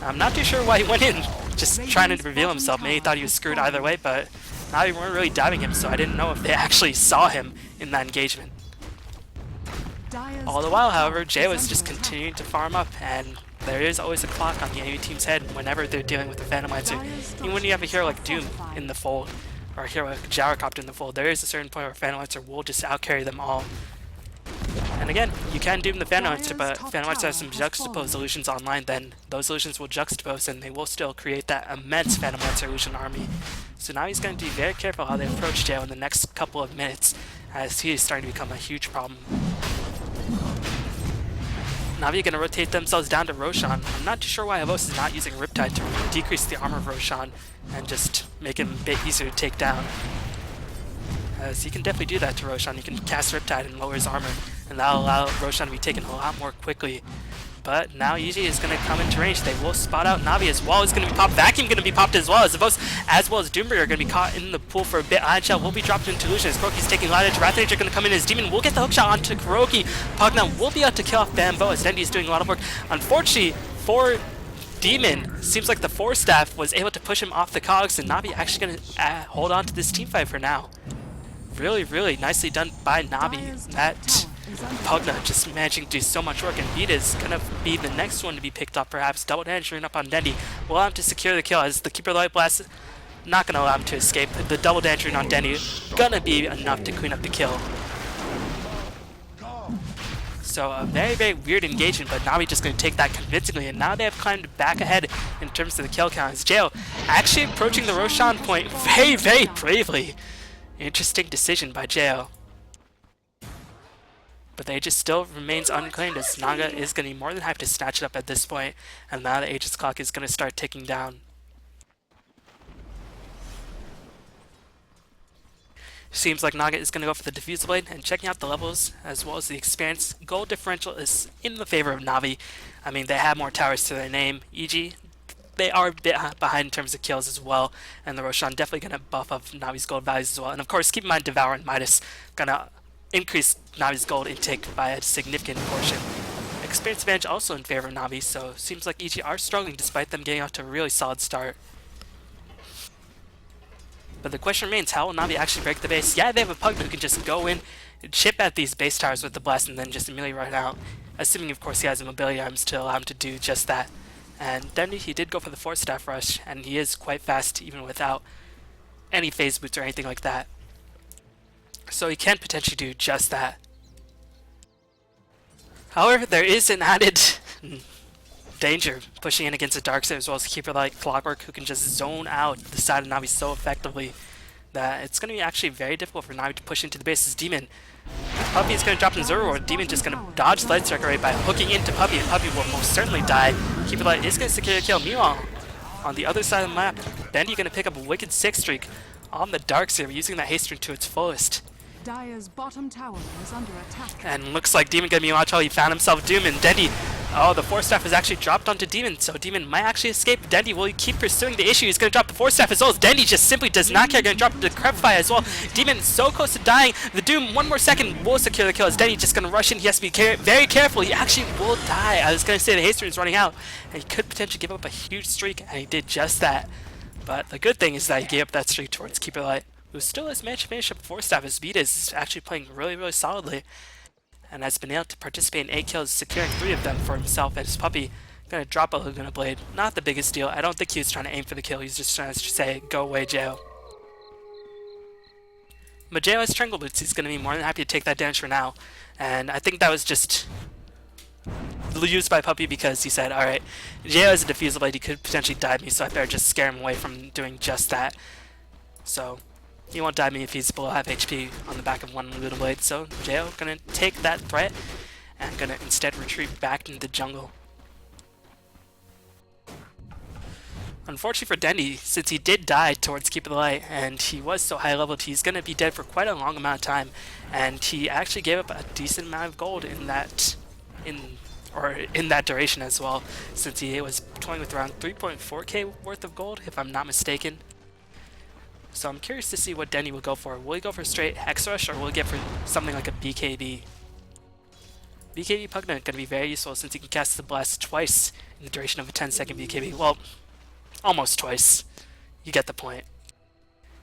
I'm not too sure why he went in, just trying to reveal himself. Maybe he thought he was screwed either way, but Navi weren't really diving him, so I didn't know if they actually saw him in that engagement. All the while, however, Jay was just continuing to farm up, and there is always a clock on the enemy team's head whenever they're dealing with the Phantom Lancer. Even when you have a hero like Doom in the fold, or a hero like Gyrocopter in the fold, there is a certain point where Phantom Lancer will just outcarry them all. And again, you can Doom the Phantom Lancer, but Phantom Lancer has some juxtaposed illusions online, then those illusions will juxtapose and they will still create that immense Phantom Lancer illusion army. So now he's going to be very careful how they approach Jay in the next couple of minutes, as he is starting to become a huge problem. Navi going to rotate themselves down to Roshan. I'm not too sure why Havos is not using Riptide to decrease the armor of Roshan and just make him a bit easier to take down. As he can definitely do that to Roshan. He can cast Riptide and lower his armor, and that'll allow Roshan to be taken a lot more quickly. But now EG is going to come into range. They will spot out Navi as well. Is going to be popped. Vacuum going to be popped as well. As well as Doombringer are going to be caught in the pool for a bit. Iron Shell will be dropped into Illusion as Kuroki's taking Light Edge. Wrath Nature going to come in as Demon will get the hookshot onto Kuroki. Pugna will be able to kill off Bambo as Dendy is doing a lot of work. Unfortunately for Demon. Seems like the Force Staff was able to push him off the cogs, and Navi actually going to hold on to this team fight for now. Really, really nicely done by Navi. That Pugna just managing to do so much work, and Vita is going to be the next one to be picked up, perhaps. Double damaging up on Dendi. Will allow him to secure the kill as the Keeper Light Blast not going to allow him to escape. The double damaging on Dendi gonna be enough to clean up the kill. So a very, very weird engagement, but Navi just going to take that convincingly, and now they have climbed back ahead in terms of the kill count. As Jail actually approaching the Roshan point very, very bravely. Interesting decision by Jail. But the Aegis still remains unclaimed, as Naga is going to be more than happy to snatch it up at this point, and now the Aegis clock is going to start ticking down. Seems like Naga is going to go for the Diffusal Blade, and checking out the levels as well as the experience, gold differential is in the favor of Navi. I mean, they have more towers to their name. EG, they are a bit behind in terms of kills as well, and the Roshan definitely going to buff up Navi's gold values as well. And of course, keep in mind Devour and Midas going to increase Navi's gold intake by a significant portion. Experience advantage also in favor of Navi, so seems like EG are struggling despite them getting off to a really solid start. But the question remains, how will Navi actually break the base? Yeah, they have a Pugna who can just go in, chip at these base towers with the blast, and then just immediately run out. Assuming, of course, he has the mobility arms to allow him to do just that. And then he did go for the Force Staff Rush, and he is quite fast even without any phase boots or anything like that. So he can potentially do just that. However, there is an added danger pushing in against the Darkseid, as well as Keeper like Clockwork, who can just zone out the side of Navi so effectively that it's going to be actually very difficult for Navi to push into the base. As Demon, Puppy is going to drop in Zero, or Demon just going to dodge the Light Strike array by hooking into Puppy, and Puppy will most certainly die. Keeper Light is going to secure a kill. Meanwhile, on the other side of the map, Bendy going to pick up a wicked 6 streak on the Darkseid, using that haste to its fullest. Dire's bottom tower is under attack. And looks like Demon gonna be watch out. He found himself Doom, and Dendi. Oh, the Force Staff is actually dropped onto Demon, so Demon might actually escape. Dendi will keep pursuing the issue. He's gonna drop the Force Staff as well as Dendi just simply does not care. Gonna drop the Crepify as well. Demon so close to dying. The Doom, one more second, will secure the kill as Dendi just gonna rush in. He has to be very careful. He actually will die. I was gonna say the haste is running out, and he could potentially give up a huge streak, and he did just that. But the good thing is that he gave up that streak towards Keeper Light, who still has managed to finish up 4 staff. His Vita is actually playing really, really solidly, and has been able to participate in 8 kills, securing 3 of them for himself and his Puppy. Gonna drop a Laguna Blade. Not the biggest deal. I don't think he was trying to aim for the kill. He was just trying to say, go away, Jail. But Jail has Triangle Boots. He's gonna be more than happy to take that damage for now. And I think that was just used by Puppy because he said, alright, Jail has a Diffusal Blade. He could potentially dive me, so I better just scare him away from doing just that. So he won't dive me if he's below half HP on the back of 1 Laguna Blade. So Jail gonna take that threat and gonna instead retreat back into the jungle. Unfortunately for Dendi, since he did die towards Keep of the Light, and he was so high leveled, he's going to be dead for quite a long amount of time, and he actually gave up a decent amount of gold in that duration as well, since he was toying with around 3.4k worth of gold, if I'm not mistaken. So I'm curious to see what Dendi will go for. Will he go for straight Hex Rush, or will he get for something like a BKB? BKB Pugna going to be very useful since he can cast the blast twice in the duration of a 10-second BKB. Well, almost twice. You get the point.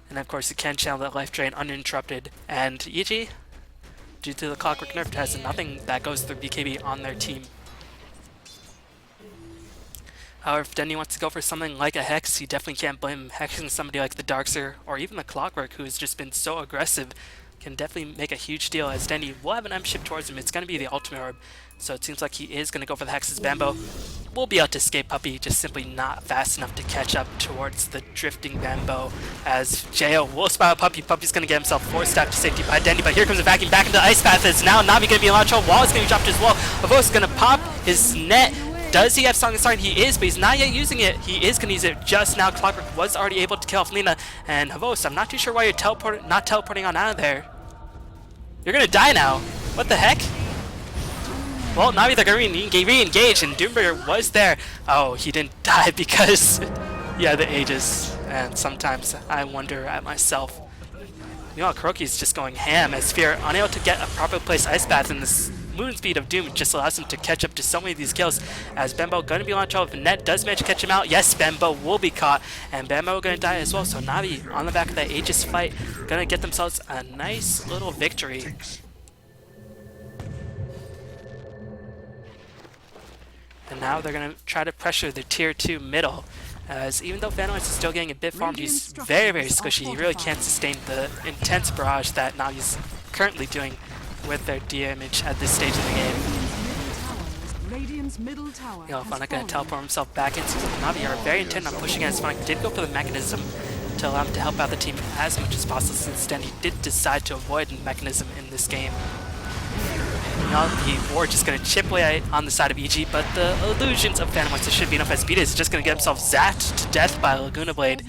And of course you can channel that life drain uninterrupted. And EG, due to the Clockwork nerf, has nothing that goes through BKB on their team. However, if Dendi wants to go for something like a Hex, you definitely can't blame him. Hexing somebody like the Darkseer or even the Clockwork, who has just been so aggressive, can definitely make a huge deal, as Dendi will have an M ship towards him. It's going to be the Ultimate Orb, so it seems like he is going to go for the Hex's Bambo. Will be able to escape Puppy, just simply not fast enough to catch up towards the drifting Bambo, as Jo will spot Puppy. Puppy's going to get himself 4 staff to safety by Dendi, but here comes a vacuum back into the Ice Path, as now Navi going to be in a lot of trouble. Wall is going to be dropped as well. Avos is going to pop his net. Does he have Song of Siren? He is, but he's not yet using it. He is going to use it just now. Clockwork was already able to kill off Lena, and Havos, I'm not too sure why you're not teleporting on out of there. You're going to die now. What the heck? Well, Navi, they're going to re-engage, and Doombringer was there. Oh, he didn't die because he had the Aegis, and sometimes I wonder at myself. You know, Kuroki's just going ham, as Fear unable to get a proper placed Ice Path, and this moon speed of Doom just allows him to catch up to so many of these kills, as Bembo going to be on trouble. If Net does manage to catch him out, yes, Bembo will be caught, and Bembo going to die as well. So Navi on the back of that Aegis fight going to get themselves a nice little victory. And now they're going to try to pressure the tier 2 middle, as even though Phantom is still getting a bit farmed, he's very, very squishy. He really can't sustain the intense barrage that Navi's currently doing with their damage at this stage of the game. Funnick going to teleport himself back in. Seems like Navi are very intent on pushing as Funnick did go for the mechanism to allow him to help out the team as much as possible, since then he did decide to avoid the mechanism in this game. The Ward just going to chip away on the side of EG, but the illusions of Phantom Monster should be enough, as Beta is just going to get himself zapped to death by Laguna Blade,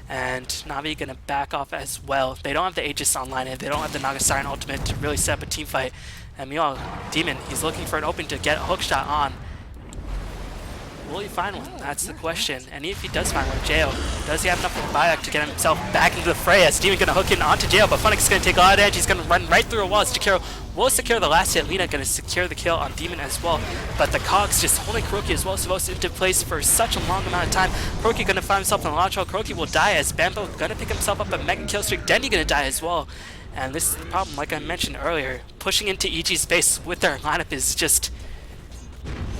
and Navi going to back off as well. They don't have the Aegis online, and they don't have the Naga Siren ultimate to really set up a team fight. And meanwhile, Demon, he's looking for an opening to get a hook shot on. Will he find one? That's the question. And if he does find one, Jail, does he have enough of a buyback to get himself back into the fray? As Demon going to hook in onto Jail, but Funnick's going to take a lot of damage. He's going to run right through a wall. Jakiro will secure the last hit. Lina going to secure the kill on Demon as well. But the Cogs just holding Kuroki as well, supposed into place for such a long amount of time. Kuroki going to find himself in a launch hole. Kuroki will die as Bambo going to pick himself up a mega kill streak. Denny going to die as well. And this is the problem, like I mentioned earlier. Pushing into EG's space with their lineup is just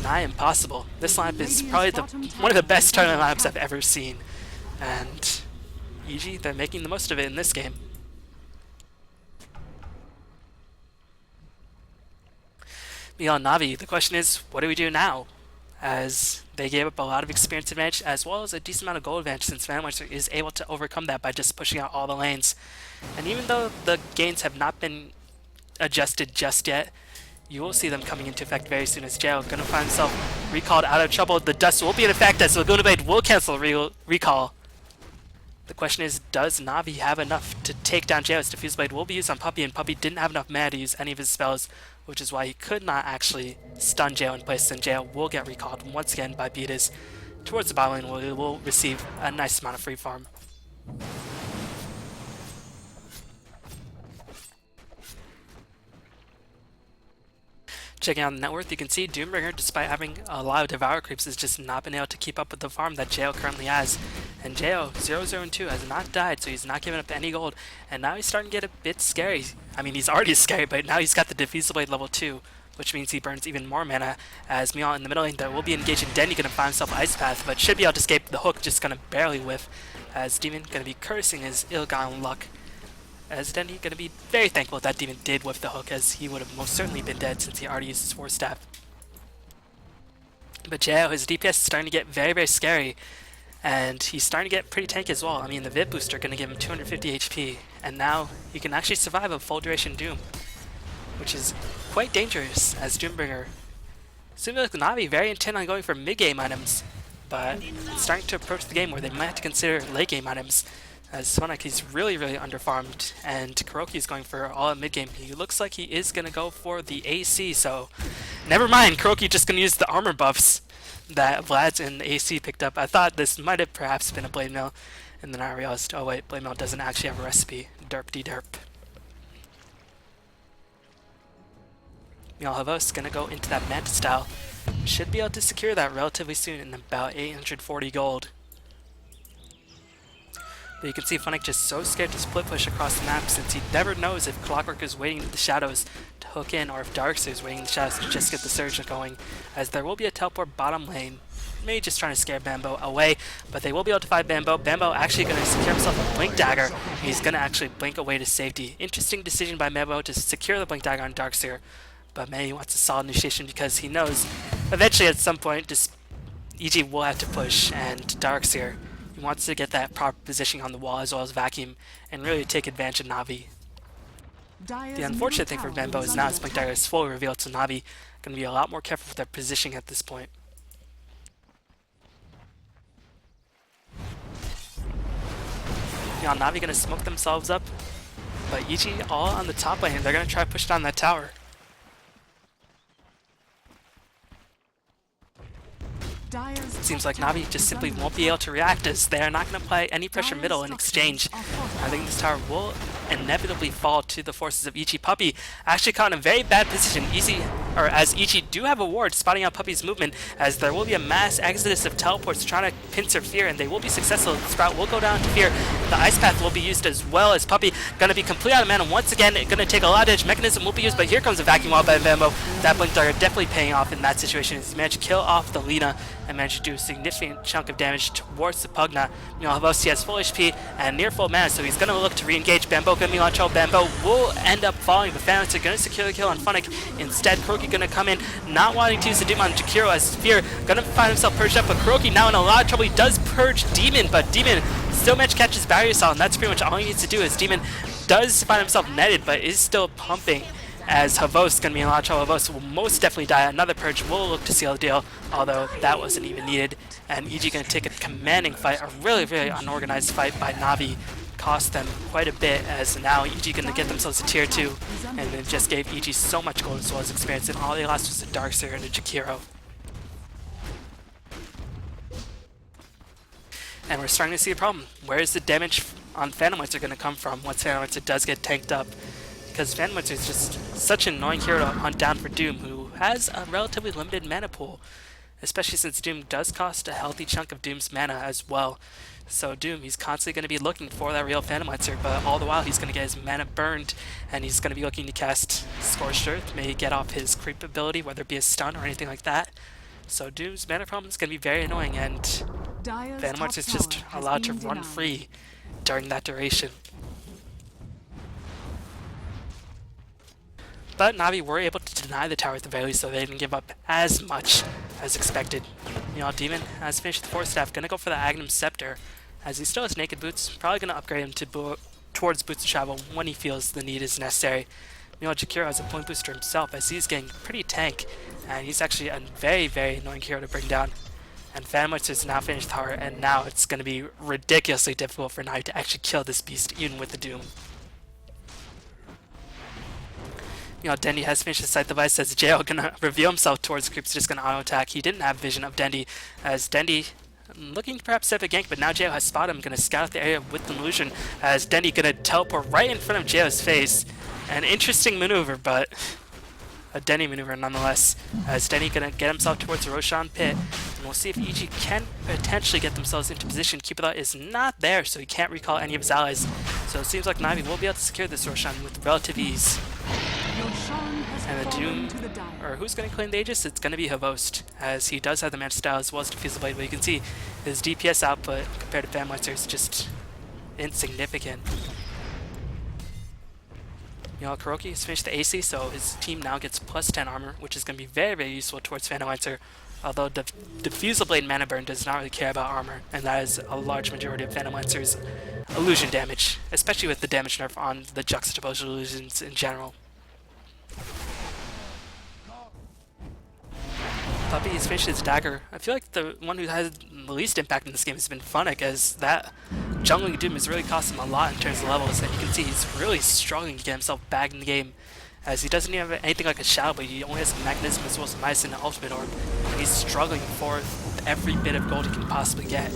nigh impossible. This lineup is probably one of the best tournament lineups I've ever seen. And EG, they're making the most of it in this game. Beyond Navi, the question is, what do we do now? As they gave up a lot of experience advantage as well as a decent amount of gold advantage, since Phantom Monster is able to overcome that by just pushing out all the lanes. And even though the gains have not been adjusted just yet, you will see them coming into effect very soon, as Jail going to find himself recalled out of trouble. The dust will be in effect as Laguna Blade will cancel recall. The question is, does Navi have enough to take down Jail? As Diffuse Blade will be used on Puppy, and Puppy didn't have enough mana to use any of his spells, which is why he could not actually stun Jail in place, and Jail will get recalled once again by Beatas towards the bottom lane, where he will receive a nice amount of free farm. Checking out the net worth, you can see Doombringer, despite having a lot of Devour creeps, has just not been able to keep up with the farm that Jail currently has. And Jail, 0-0-2, has not died, so he's not giving up any gold. And now he's starting to get a bit scary. I mean, he's already scary, but now he's got the Diffusal Blade level 2, which means he burns even more mana. As Meow in the middle lane, there will be engaging Denny, going to find himself Ice Path, but should be able to escape the hook, just going to barely whiff. As Demon going to be cursing his ill-gotten luck. As Denny going to be very thankful that Demon did whiff the hook, as he would have most certainly been dead since he already used his Force Staff. But Jail, his DPS is starting to get very, very scary, and he's starting to get pretty tanky as well. I mean, the VIP booster going to give him 250 HP, and now he can actually survive a full duration Doom, which is quite dangerous, as Doombringer seems like Navi very intent on going for mid-game items, but it's starting to approach the game where they might have to consider late-game items. As Sonic, he's really, really underfarmed, and Kuroki is going for all at mid-game. He looks like he is going to go for the AC, so never mind, Kuroki just going to use the armor buffs that Vlad's in the AC picked up. I thought this might have perhaps been a Blade Mail, and then I realized, oh wait, Blade Mail doesn't actually have a recipe. Derp-de-derp. Havos going to go into that Manta style. Should be able to secure that relatively soon in about 840 gold. But you can see Funnick just so scared to split push across the map, since he never knows if Clockwork is waiting in the shadows to hook in, or if Darkseer is waiting in the shadows to just get the surge going, as there will be a teleport bottom lane. Maybe just trying to scare Bambo away, but they will be able to fight Bambo. Bambo actually going to secure himself a Blink Dagger. He's going to actually blink away to safety. Interesting decision by Bambo to secure the Blink Dagger on Darkseer, but maybe he wants a solid initiation because he knows eventually at some point EG will have to push, and Darkseer, he wants to get that proper positioning on the wall as well as Vacuum and really take advantage of Navi. The unfortunate thing for Bambo is now his Blink Dagger is fully revealed, so Navi going to be a lot more careful with their positioning at this point. Navi going to smoke themselves up, but EG all on the top lane. They're going to try to push down that tower. It seems like Navi just simply won't be able to react, as they are not going to apply any pressure middle in exchange. I think this tower will inevitably fall to the forces of Ichi. Puppy actually caught in a very bad position. As Ichi do have a ward spotting out Puppy's movement, as there will be a mass exodus of teleports trying to pincer Fear, and they will be successful. Sprout will go down to Fear. The Ice Path will be used as well, as Puppy gonna be completely out of mana once again. Gonna take a lot of damage. Mechanism will be used, but here comes a Vacuum Wall by Bambo. That Blink Dagger definitely paying off in that situation. He's managed to kill off the Lina and managed to do a significant chunk of damage towards the Pugna. Havosi has full HP and near full mana, so he's gonna look to re-engage. Bambo gonna be on control. Bambo will end up falling, but Phantoms are gonna secure the kill on Funnick. Instead, Kuroki gonna come in, not wanting to use the Doom on Jakiro, as Fear gonna find himself purged up, but Kuroki now in a lot of trouble. He does purge Demon, but Demon still managed to catch his barrier assault, and that's pretty much all he needs to do, as Demon does find himself netted, but is still pumping, as Havos gonna be in a lot of trouble. Havos will most definitely die. Another purge will look to seal the deal, although that wasn't even needed. And EG gonna take a commanding fight, a really, really unorganized fight by Navi. Cost them quite a bit, as now EG gonna get themselves a tier 2, and it just gave EG so much gold as well as experience, and all they lost was a Darkseer and a Jakiro. And we're starting to see a problem. Where is the damage on Phantomwitzer going to come from once Phantomwitzer does get tanked up? Because Phantomwitzer is just such an annoying hero to hunt down for Doom, who has a relatively limited mana pool, especially since Doom does cost a healthy chunk of Doom's mana as well. So Doom, he's constantly going to be looking for that real Phantomwitzer, but all the while he's going to get his mana burned, and he's going to be looking to cast Scorched Earth, maybe get off his creep ability, whether it be a stun or anything like that. So Doom's mana problem is going to be very annoying, and Phantomwitzer is just allowed to run free during that duration. But Navi were able to deny the tower at the very least, so they didn't give up as much as expected. Demon has finished the Force Staff, gonna go for the Agnum Scepter, as he still has Naked Boots, probably gonna upgrade him to towards Boots of Travel when he feels the need is necessary. Jakiro has a point booster himself, as he's getting pretty tank, and he's actually a very, very annoying hero to bring down. And Phantomwitzer is now finished the tower, and now it's going to be ridiculously difficult for Navi to actually kill this beast, even with the Doom. Dendi has finished his Sight Device, as Jail gonna reveal himself towards the creeps, just gonna auto attack. He didn't have vision of Dendi, as Dendi looking to perhaps set a gank, but now Jail has spotted him, gonna scout the area with the illusion, as Dendi gonna teleport right in front of Jail's face. An interesting maneuver, but a Denny maneuver nonetheless, as Denny gonna get himself towards the Roshan pit, and we'll see if EG can potentially get themselves into position. Keeper is not there, so he can't recall any of his allies, so it seems like Navi will be able to secure this Roshan with relative ease. And the Doom, or who's gonna claim the Aegis? It's gonna be Havost, as he does have the Mantis Style as well as Diffusal Blade, but you can see his DPS output compared to Phantomwitzer is just insignificant. Kuroki has finished the AC, so his team now gets plus 10 armor, which is going to be very, very useful towards Phantomwitzer, although Diffusal Blade Mana Burn does not really care about armor, and that is a large majority of Phantomwitzer's illusion damage, especially with the damage nerf on the juxtaposed illusions in general. Puppy has finished his dagger. I feel like the one who has the least impact in this game has been Funnick, as that jungling Doom has really cost him a lot in terms of levels, and you can see he's really struggling to get himself back in the game, as he doesn't even have anything like a Shadow, but he only has a Mechanism as well as a Mice and an Ultimate Orb, and he's struggling for every bit of gold he can possibly get.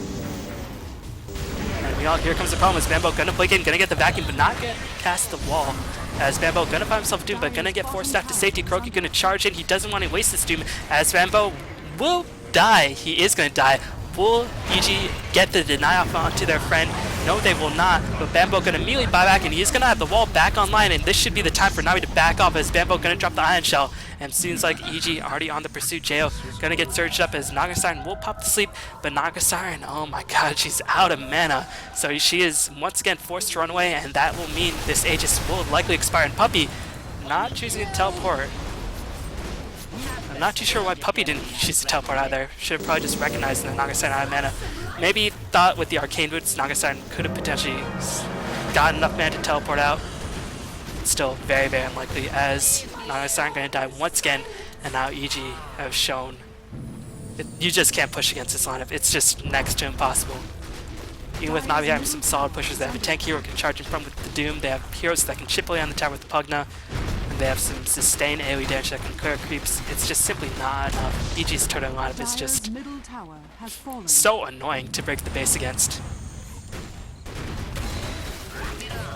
And here comes the problem, is Bambo gonna blink in, gonna get the vacuum, but not gonna cast the wall. As Bambo gonna find himself Doom, but gonna get Force Staff to safety. Kuroki gonna charge in, he doesn't want to waste this Doom, as Bambo will die. He is gonna die. Will EG get the deny off onto their friend? No, they will not, but Bambo gonna immediately buy back, and he's gonna have the wall back online, and this should be the time for Navi to back off, as Bambo gonna drop the Ion Shell, and seems like EG already on the pursuit. Jo gonna get surged up, as Naga Siren will pop to sleep, but Naga Siren, oh my god, she's out of mana, so she is once again forced to run away, and that will mean this Aegis will likely expire, and Puppy not choosing to teleport. I'm not too sure why Puppy didn't choose to teleport either. Should have probably just recognized that Naga Siren out of mana. Maybe thought with the Arcane Boots, Naga Siren could have potentially gotten enough mana to teleport out. Still very, very unlikely, as Naga Siren going to die once again, and now EG have shown that you just can't push against this lineup. It's just next to impossible. Even with Navi having some solid pushers, they have a tank hero who can charge in front with the Doom, they have heroes that can chip away on the tower with the Pugna, they have some sustained AoE damage that can clear creeps. It's just simply not enough. EG's turtle lineup is just so annoying to break the base against.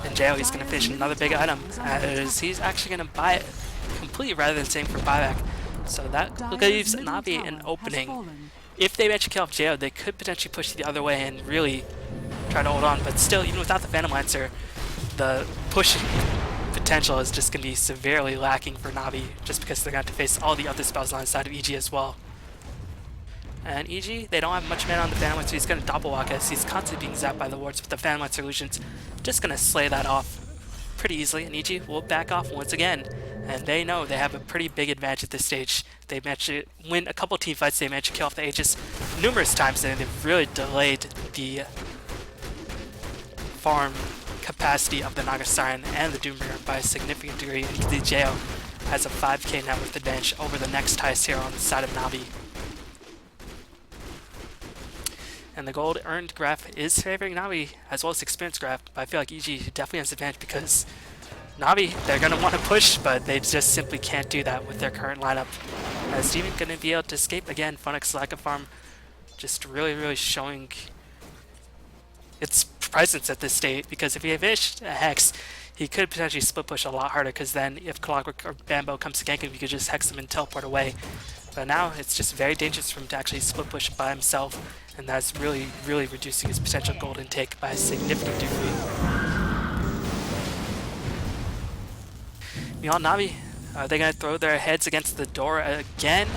And Jail, he's going to finish another big item, as he's actually going to buy it completely rather than saying for buyback. So that leaves Navi an opening. If they manage to kill off Jail, they could potentially push the other way and really try to hold on, but still, even without the Phantom Lancer, the pushing potential is just going to be severely lacking for Navi, just because they're going to have to face all the other spells on the side of EG as well. And EG, they don't have much mana on the Phantom Lancer. He's going to double walk as he's constantly being zapped by the wards, but the Phantom Lancer illusions just going to slay that off pretty easily, and EG will back off once again. And they know they have a pretty big advantage at this stage. They managed to win a couple team fights, they managed to kill off the Aegis numerous times, and they've really delayed the farm capacity of the Naga Siren and the Doombringer by a significant degree, and the Jail has a 5k net worth advantage over the next highest hero on the side of Navi. And the gold earned graph is favoring Navi as well as experience graph, but I feel like EG definitely has advantage because Navi, they're going to want to push, but they just simply can't do that with their current lineup. As Demon going to be able to escape again, Funix's lack of farm just really showing its presence at this state, because if he finished a Hex, he could potentially split push a lot harder, because then if Clockwork or Bambo comes to gank him, you could just Hex him and teleport away. But now it's just very dangerous for him to actually split push by himself, and that's really reducing his potential gold intake by a significant degree. Meanwhile, Navi, are they going to throw their heads against the door again?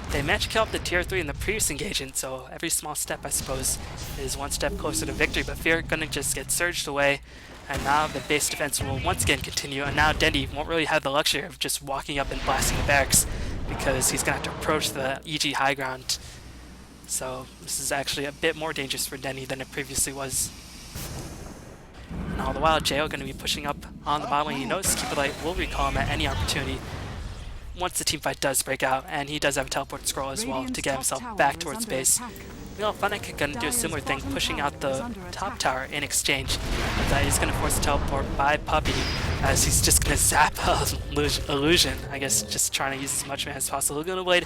They managed to kill up the tier 3 in the previous engagement, so every small step, I suppose, is one step closer to victory, but Fear going to just get surged away, and now the base defense will once again continue, and now Dendi won't really have the luxury of just walking up and blasting the barracks, because he's going to have to approach the EG high ground. So this is actually a bit more dangerous for Dendi than it previously was. And all the while, Jail going to be pushing up on the bottom lane. He knows Keeper Light will recall him at any opportunity once the teamfight does break out, and he does have a teleport scroll as well to get himself back towards base. Meanwhile, Funnick going to do a similar thing, pushing out the top tower in exchange. But that is going to force a teleport by Puppy, as he's just going to zap Illusion. I guess just trying to use as much mana as possible. Laguna Blade,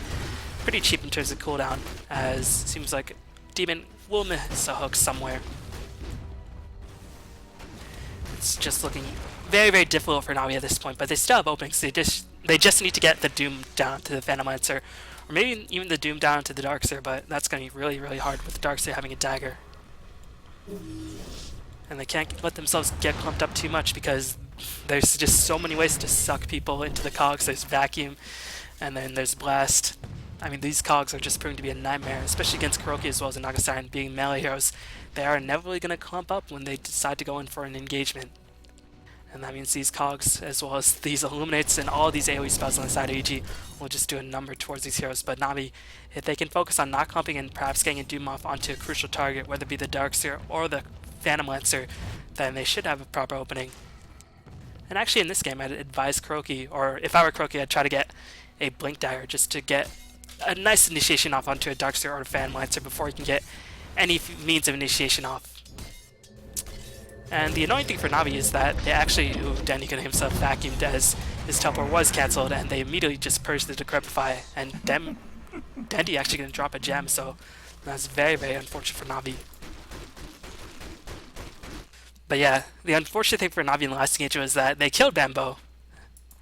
pretty cheap in terms of cooldown, as it seems like Demon will miss a hook somewhere. It's just looking very difficult for Navi at this point, but they still have openings. They just need to get the Doom down to the Phantom Lancer, or maybe even the Doom down to the Darkseer, but that's going to be really hard with the Darkseer having a dagger. And they can't let themselves get clumped up too much, because there's just so many ways to suck people into the cogs. There's Vacuum, and then there's Blast. I mean, these cogs are just proving to be a nightmare, especially against Kuroki as well as the Naga Siren being melee heroes. They are inevitably going to clump up when they decide to go in for an engagement. And that means these cogs, as well as these Illuminates and all these AoE spells on the side of EG, will just do a number towards these heroes. But Navi, if they can focus on not clumping and perhaps getting a Doom off onto a crucial target, whether it be the Darkseer or the Phantom Lancer, then they should have a proper opening. And actually in this game, I'd advise Kuroki, or if I were Kuroki, I'd try to get a Blink Dagger just to get a nice initiation off onto a Darkseer or a Phantom Lancer before you can get any means of initiation off. And the annoying thing for Navi is that they actually, Dendi himself vacuumed as his teleport was cancelled, and they immediately just purged the Decrepify, and Dendi actually going to drop a gem, so that's very unfortunate for Navi. But yeah, the unfortunate thing for Navi in the last engagement was that they killed Bambo,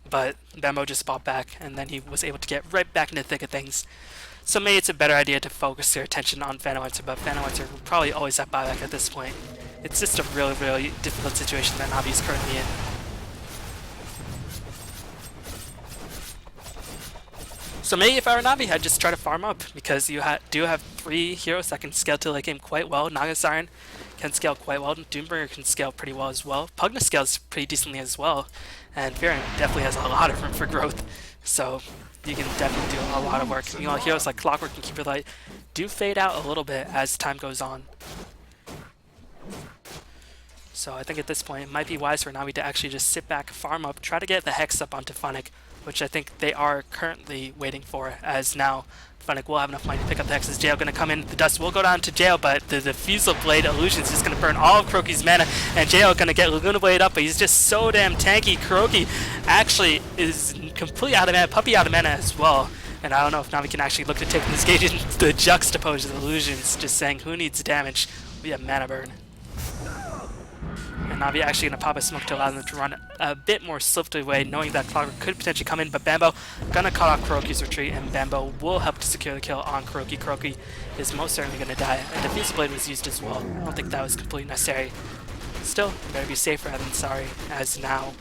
but Bambo just popped back, and then he was able to get right back into the thick of things. So maybe it's a better idea to focus their attention on Phantom Lancer, but Phantom Lancer will probably always have buyback at this point. It's just a really difficult situation that Navi is currently in. So maybe if I were Navi, I'd just try to farm up, because you do have 3 heroes that can scale to late game quite well. Naga Siren can scale quite well, Doombringer can scale pretty well as well. Pugna scales pretty decently as well, and Fearing definitely has a lot of room for growth. So you can definitely do a lot of work. Meanwhile, heroes like Clockwork and Keeper Light do fade out a little bit as time goes on. So I think at this point it might be wise for Navi to actually just sit back, farm up, try to get the Hex up onto Funnick, which I think they are currently waiting for, as now Funnick will have enough money to pick up the Hexes. Jail going to come in, the dust will go down to Jail, but the Diffusal Blade Illusion is just going to burn all of Kuroki's mana, and Jail going to get Laguna Blade up, but he's just so damn tanky. Kuroki actually is completely out of mana, Puppy out of mana as well, and I don't know if Navi can actually look to take this gauge and the juxtapose the illusions, just saying who needs damage, we have mana burn. And Navi actually going to pop a smoke to allow them to run a bit more swiftly away, knowing that Clockwork could potentially come in, but Bambo going to cut off Kuroki's retreat, and Bambo will help to secure the kill on Kuroki. Kuroki is most certainly going to die. A Defusal Blade was used as well. I don't think that was completely necessary. Still, better be safe rather than sorry, as now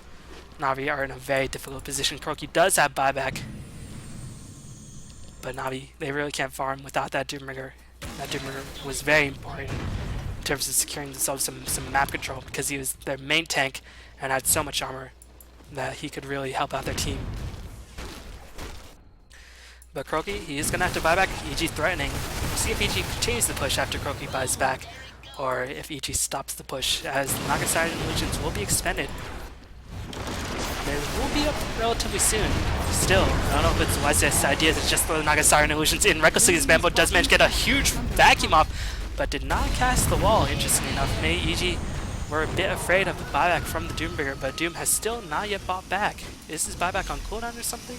Navi are in a very difficult position. Kuroki does have buyback, but Navi, they really can't farm without that Doombringer. That Doombringer was very important in terms of securing themselves some map control, because he was their main tank and had so much armor that he could really help out their team. But Kuroki, he is going to have to buy back. EG threatening. We'll see if EG continues the push after Kuroki buys back, or if EG stops the push, as the Naga Siren Illusions will be expended. They will be up relatively soon. Still, I don't know if it's the wisest idea to just throw the Naga Siren Illusions in recklessly, as Bambo does manage to get a huge vacuum off, but did not cast the wall, interestingly enough. Maybe EG were a bit afraid of the buyback from the Doombringer, but Doom has still not yet bought back. Is his buyback on cooldown or something?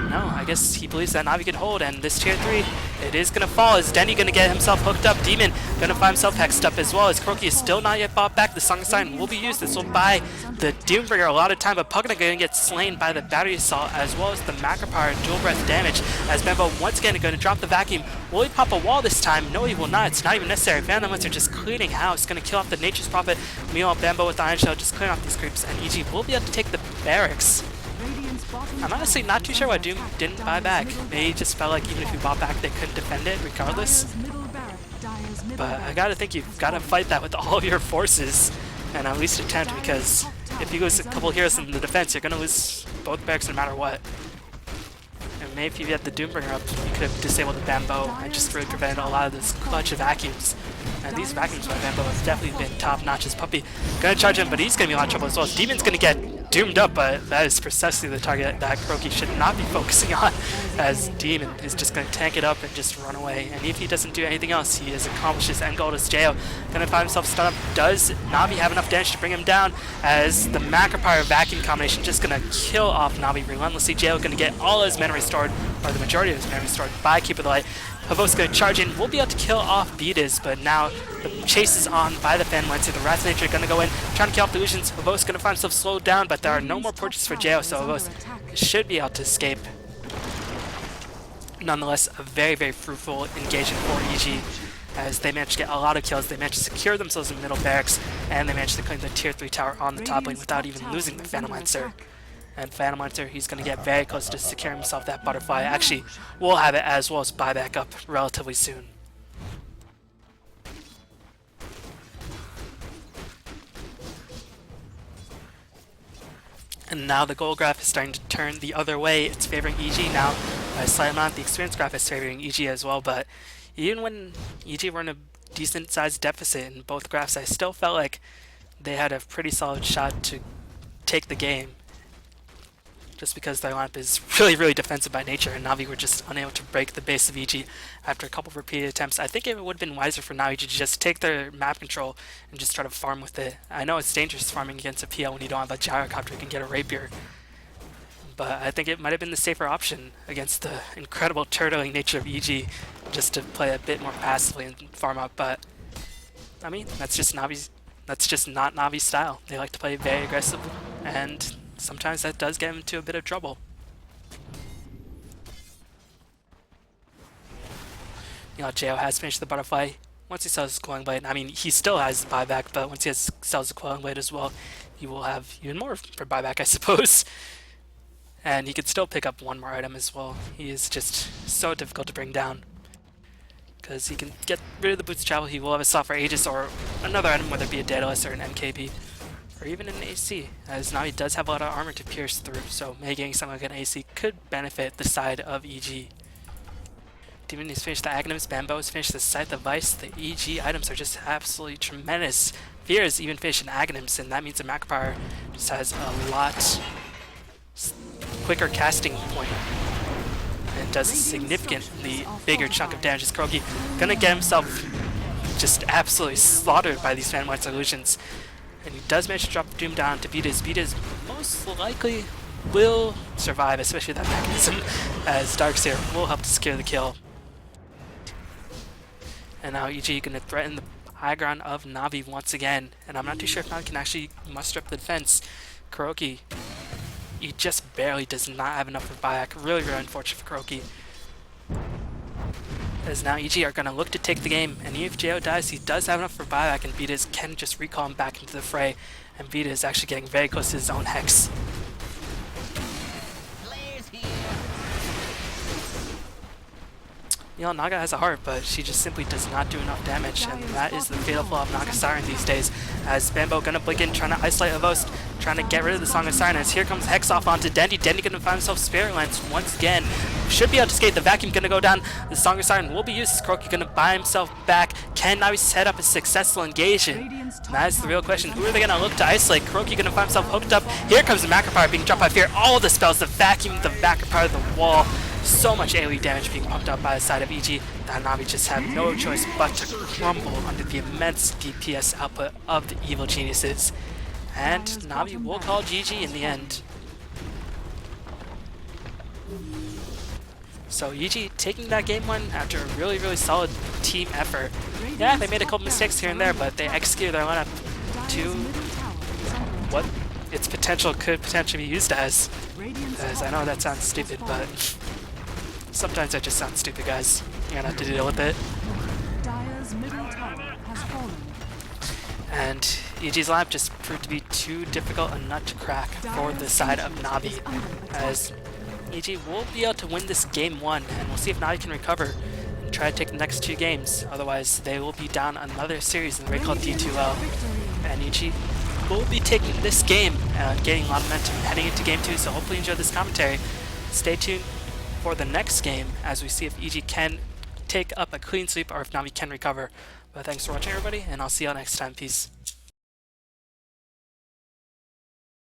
No, I guess he believes that Navi can hold, and this tier 3, it is going to fall. Is Denny going to get himself hooked up? Demon going to find himself hexed up as well, as Kuroki is still not yet bought back. The Song of Sign will be used. This will buy the Doombringer a lot of time, but Pugna going to get slain by the Battery Assault, as well as the Macro Power dual breath damage, as Bambo once again going to drop the vacuum. Will he pop a wall this time? No, he will not. It's not even necessary. Phantom Ones are just cleaning house, going to kill off the Nature's Prophet. Meanwhile, Bambo with the Iron Shell just clearing off these creeps, and EG will be able to take the barracks. I'm honestly not too sure why Doom didn't buy back. Maybe he just felt like even if he bought back, they couldn't defend it regardless. But I gotta think you've gotta fight that with all of your forces, and at least attempt, because if you lose a couple heroes in the defense, you're gonna lose both barracks no matter what. And maybe if you had the Doombringer up, you could have disabled the Bambo and just really prevented a lot of this clutch of vacuums. And these vacuums by Bambo have definitely been top-notch. As Puppy gonna charge him, but he's gonna be in a lot of trouble as well. Demon's gonna get doomed up, but that is precisely the target that Kuroki should not be focusing on, as Demon is just going to tank it up and just run away. And if he doesn't do anything else, he has accomplished his end goal as Jayo. Going to find himself stunned up. Does Navi have enough damage to bring him down, as the Macro Power vacuum combination just going to kill off Navi relentlessly. Jayo going to get all his mana restored, or the majority of his mana restored, by Keeper of the Light. Havok's going to charge in, will be able to kill off Beatus, but now the chase is on by the Phantom Lancer. The Wrath of Nature going to go in, trying to kill off the Illusions. Havok's going to find himself slowed down, but there are no more portraits for Jayo, so Havok should be able to escape. Nonetheless, a very, very fruitful engagement for EG, as they managed to get a lot of kills. They managed to secure themselves in middle barracks, and they managed to claim the tier 3 tower on the top lane without even losing the Phantom Lancer. And Phantom Lancer, he's going to get very close to securing himself that butterfly. Actually, we'll have it as well as buyback up relatively soon. And now the goal graph is starting to turn the other way. It's favoring EG now by a slight amount. The experience graph is favoring EG as well, but even when EG were in a decent sized deficit in both graphs, I still felt like they had a pretty solid shot to take the game, just because their lineup is really, really defensive by nature, and Navi were just unable to break the base of EG after a couple of repeated attempts. I think it would have been wiser for Navi to just take their map control and just try to farm with it. I know it's dangerous farming against a PL when you don't have a gyrocopter you can get a rapier, but I think it might have been the safer option against the incredible turtling nature of EG, just to play a bit more passively and farm up. But I mean, that's just not Navi's style. They like to play very aggressive, and sometimes that does get him into a bit of trouble. You know, Jayo has finished the butterfly. Once he sells his Quelling Blade, I mean, he still has buyback, but once he sells the Quelling Blade as well, he will have even more for buyback, I suppose. And he could still pick up one more item as well. He is just so difficult to bring down, because he can get rid of the Boots of Travel. He will have a Software Aegis or another item, whether it be a Daedalus or an MKB, or even an AC, as Navi does have a lot of armor to pierce through, so maybe getting something like an AC could benefit the side of EG. Demon has finished the Aghanims, Bambo has finished the Scythe of Vice. The EG items are just absolutely tremendous. Fear has even finished an Aghanims, and that means the Macro Power just has a lot quicker casting point, and does a significantly bigger chunk of damage. As Kuroki gonna get himself just absolutely slaughtered by these Phantom Light Illusions. And he does manage to drop Doom down to Beatus. Beatus most likely will survive, especially that mechanism, as Darkseer will help to secure the kill. And now EG going to threaten the high ground of Navi once again. And I'm not too sure if Navi can actually muster up the defense. Kuroki, he just barely does not have enough for buyback. Really, really unfortunate for Kuroki. As now EG are going to look to take the game, and even if Jo dies, he does have enough for buyback, and Vitas can just recall him back into the fray. And Vita is actually getting very close to his own Hex. You know, Naga has a heart, but she just simply does not do enough damage, and that is the fatal flaw of Naga Siren these days. As Bambo gonna blink in, trying to isolate Avost, trying to get rid of the Song of Siren. As here comes Hex off onto Dendi. Dendi gonna find himself Spirit Lance once again. Should be able to skate. The vacuum gonna go down. The Song of Siren will be used. Kuroki gonna buy himself back. Can Navi set up a successful engagement? That is the real question. Who are they gonna look to isolate? Kuroki gonna find himself hooked up. Here comes the Macro Power being dropped by Fear. All the spells, the vacuum, the Macro Power, the wall. So much AoE damage being pumped up by the side of EG that Navi just had no choice but to crumble under the immense DPS output of the evil geniuses. And Navi will call GG in the end. So EG taking that game one after a really, really solid team effort. Yeah, they made a couple mistakes here and there, but they executed their lineup to what its potential could potentially be used as. As I know that sounds stupid, but sometimes that just sounds stupid, guys. You're gonna have to deal with it. And EG's lineup just proved to be too difficult a nut to crack for the side of Navi, as EG will be able to win this game one, and we'll see if Navi can recover and try to take the next two games. Otherwise, they will be down another series in the Raidcall D2L, and EG will be taking this game and getting a lot of momentum heading into game two. So hopefully you enjoyed this commentary. Stay tuned for the next game as we see if EG can take up a clean sweep or if Navi can recover. But thanks for watching, everybody, and I'll see y'all next time. Peace.